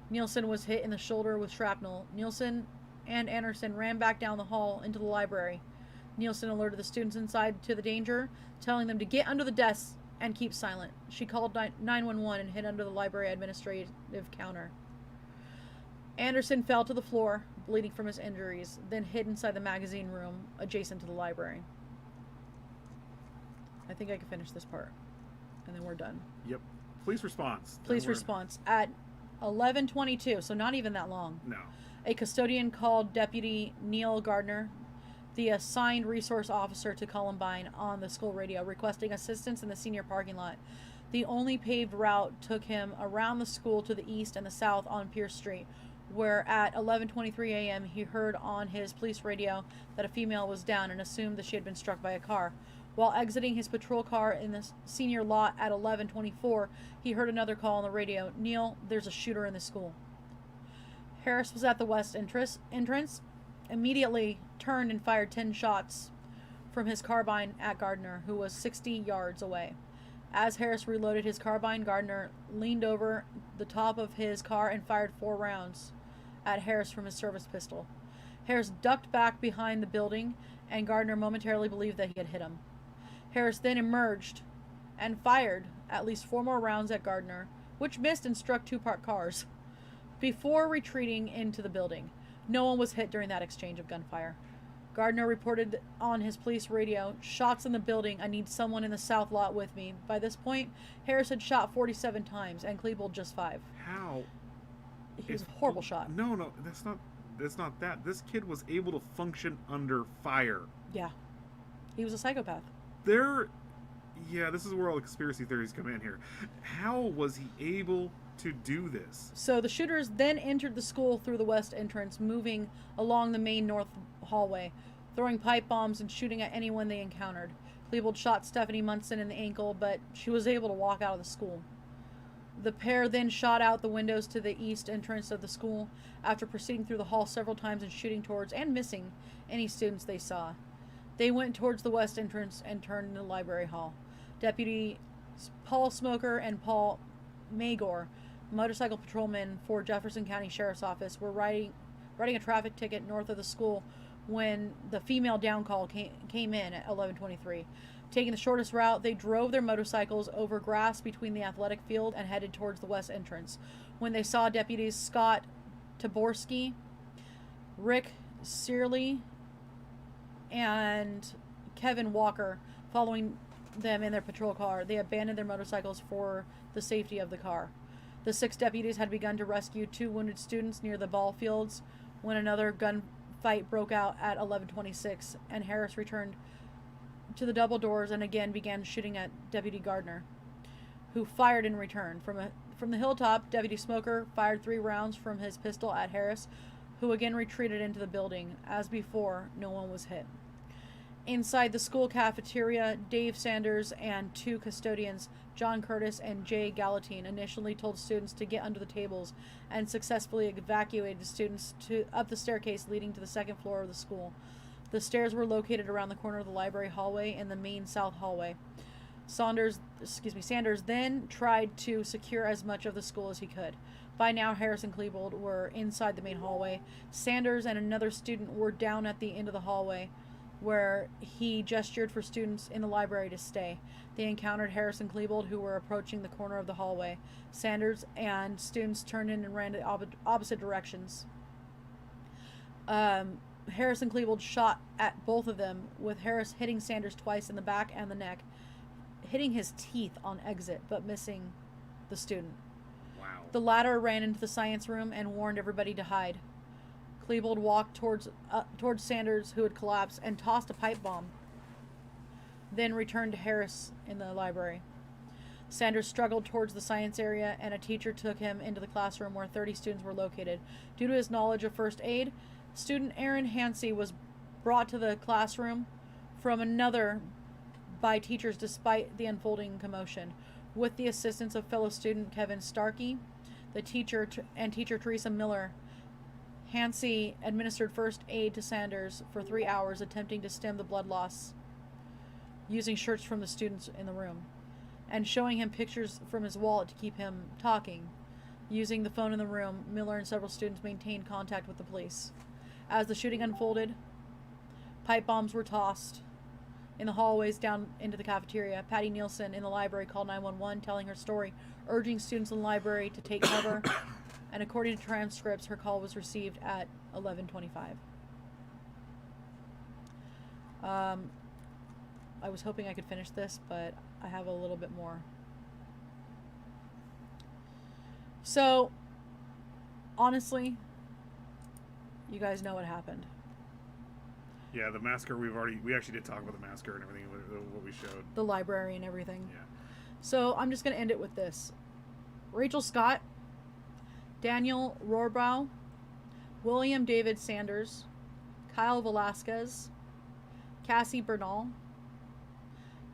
Nielsen was hit in the shoulder with shrapnel. Nielsen and Anderson ran back down the hall into the library. Nielsen alerted the students inside to the danger, telling them to get under the desks and keep silent. She called 911 and hid under the library administrative counter. Anderson fell to the floor, bleeding from his injuries, then hid inside the magazine room adjacent to the library. I think I can finish this part, and then we're done. Yep. Police response. Police response. At 11:22, so not even that long. No. A custodian called Deputy Neil Gardner, the assigned resource officer to Columbine, on the school radio, requesting assistance in the senior parking lot. The only paved route took him around the school to the east and the south on Pierce Street, where at 11:23 a.m. he heard on his police radio that a female was down and assumed that she had been struck by a car. While exiting his patrol car in the senior lot at 11:24, he heard another call on the radio. "Neil, there's a shooter in the school." Harris was at the west entrance, immediately turned and fired 10 shots from his carbine at Gardner, who was 60 yards away. As Harris reloaded his carbine, Gardner leaned over the top of his car and fired 4 rounds at Harris from his service pistol. Harris ducked back behind the building, and Gardner momentarily believed that he had hit him. Harris then emerged and fired at least 4 more rounds at Gardner, which missed and struck 2 parked cars, before retreating into the building. No one was hit during that exchange of gunfire. Gardner reported on his police radio, "Shots in the building. I need someone in the south lot with me." By this point, Harris had shot 47 times and Klebold just 5. How? He was a horrible shot. No, that's not that. This kid was able to function under fire. Yeah. He was a psychopath. This is where all the conspiracy theories come in here. How was he able to do this? So the shooters then entered the school through the west entrance, moving along the main north hallway, throwing pipe bombs and shooting at anyone they encountered. Klebold shot Stephanie Munson in the ankle, but she was able to walk out of the school. The pair then shot out the windows to the east entrance of the school, after proceeding through the hall several times and shooting towards and missing any students they saw. They went towards the west entrance and turned into the library hall. Deputy Paul Smoker and Paul Magor motorcycle patrolmen for Jefferson County Sheriff's Office were writing a traffic ticket north of the school when the female down call came in at 11:23. Taking the shortest route, they drove their motorcycles over grass between the athletic field and headed towards the west entrance. When they saw deputies Scott Taborski, Rick Searley, and Kevin Walker following them in their patrol car, they abandoned their motorcycles for the safety of the car. The 6 deputies had begun to rescue 2 wounded students near the ball fields when another gunfight broke out at 11:26, and Harris returned to the double doors and again began shooting at Deputy Gardner, who fired in return. From the hilltop, Deputy Smoker fired 3 rounds from his pistol at Harris, who again retreated into the building. As before, no one was hit. Inside the school cafeteria, Dave Sanders and 2 custodians, John Curtis and Jay Galatine, initially told students to get under the tables and successfully evacuated the students up the staircase leading to the 2nd floor of the school. The stairs were located around the corner of the library hallway in the main south hallway. Sanders then tried to secure as much of the school as he could. By now, Harris and Klebold were inside the main hallway. Sanders and another student were down at the end of the hallway, where he gestured for students in the library to stay. They encountered Harris and Klebold, who were approaching the corner of the hallway. Sanders and students turned in and ran to opposite directions. Harris and Klebold shot at both of them, with Harris hitting Sanders twice in the back and the neck, hitting his teeth on exit, but missing the student. Wow. The latter ran into the science room and warned everybody to hide. Klebold walked towards Sanders, who had collapsed, and tossed a pipe bomb, then returned to Harris in the library. Sanders struggled towards the science area, and a teacher took him into the classroom where 30 students were located. Due to his knowledge of first aid, student Aaron Hansey was brought to the classroom from another by teachers despite the unfolding commotion. With the assistance of fellow student Kevin Starkey, the teacher and teacher Teresa Miller, Hansey administered first aid to Sanders for 3 hours, attempting to stem the blood loss using shirts from the students in the room and showing him pictures from his wallet to keep him talking. Using the phone in the room, Miller and several students maintained contact with the police. As the shooting unfolded, pipe bombs were tossed in the hallways down into the cafeteria. Patty Nielsen in the library called 911, telling her story, urging students in the library to take cover. And according to transcripts, her call was received at 11:25. I was hoping I could finish this, but I have a little bit more. So, honestly, you guys know what happened. Yeah, the massacre, we actually did talk about the massacre and everything, what we showed. The library and everything. Yeah. So, I'm just going to end it with this. Rachel Scott, Daniel Rohrbrow, William David Sanders, Kyle Velasquez, Cassie Bernal,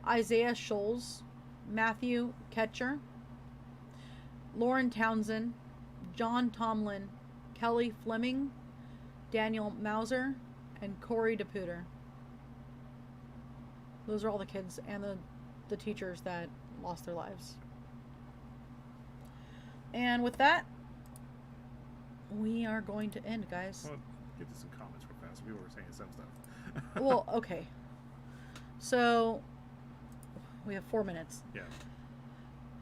Isaiah Scholes, Matthew Ketcher, Lauren Townsend, John Tomlin, Kelly Fleming, Daniel Mauser, and Corey DePuter. Those are all the kids and the teachers that lost their lives. And with that, we are going to end, guys. Well, get to some comments real fast. People were saying some stuff. Well, okay. So, we have 4 minutes. Yeah.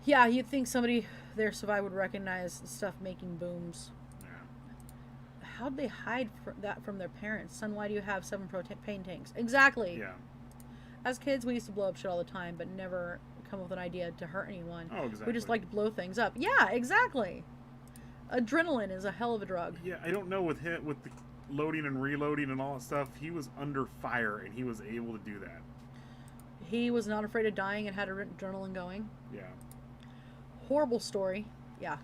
Yeah, you'd think somebody there survived would recognize stuff making booms. Yeah. How'd they hide that from their parents? Son, why do you have 7 propane tanks? Exactly. Yeah. As kids, we used to blow up shit all the time, but never come up with an idea to hurt anyone. Oh, exactly. We just like to blow things up. Yeah, exactly. Adrenaline is a hell of a drug. Yeah, I don't know with the loading and reloading and all that stuff, he was under fire and he was able to do that. He was not afraid of dying and had adrenaline going. Yeah. Horrible story. Yeah.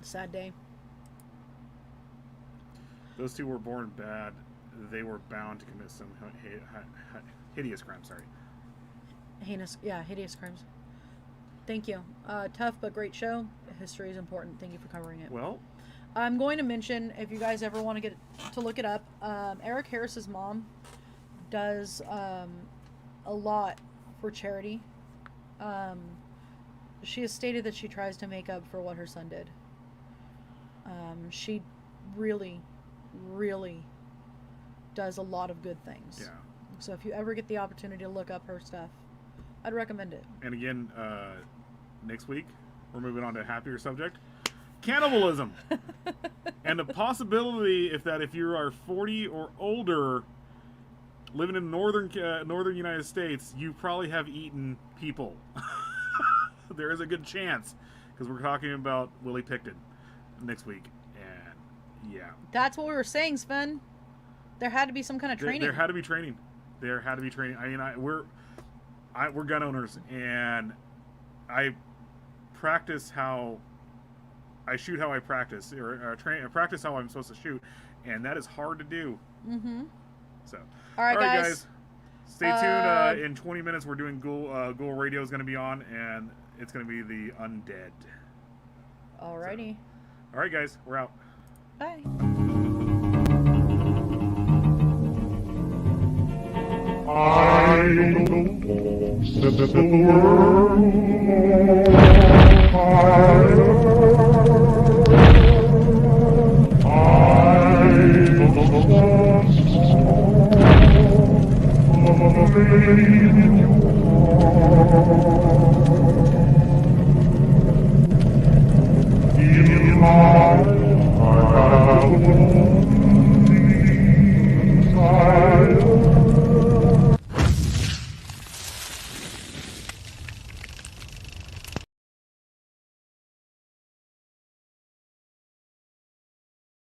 Sad day. Those 2 were born bad. They were bound to commit some hideous crimes. Sorry. Hideous crimes. Thank you. Tough but great show. History is important. Thank you for covering it. Well, I'm going to mention, if you guys ever want to get to look it up, Eric Harris's mom does a lot for charity. she has stated that she tries to make up for what her son did. She really, really does a lot of good things. Yeah. So if you ever get the opportunity to look up her stuff, I'd recommend it. And again, next week, we're moving on to a happier subject. Cannibalism. And the possibility if you are 40 or older, living in northern United States, you probably have eaten people. There is a good chance, because we're talking about Willie Picton next week. And yeah. That's what we were saying, Sven. There had to be some kind of training. There had to be training. I mean, we're gun owners, and I practice how I shoot, how I practice, or practice how I'm supposed to shoot, and that is hard to do. Mm-hmm. So, all right, guys. Stay tuned. In 20 minutes, we're doing Ghoul Radio is going to be on, and it's going to be the Undead. Alrighty. So, all right, guys, we're out. Bye. I know set the world higher. I'm the song of a baby.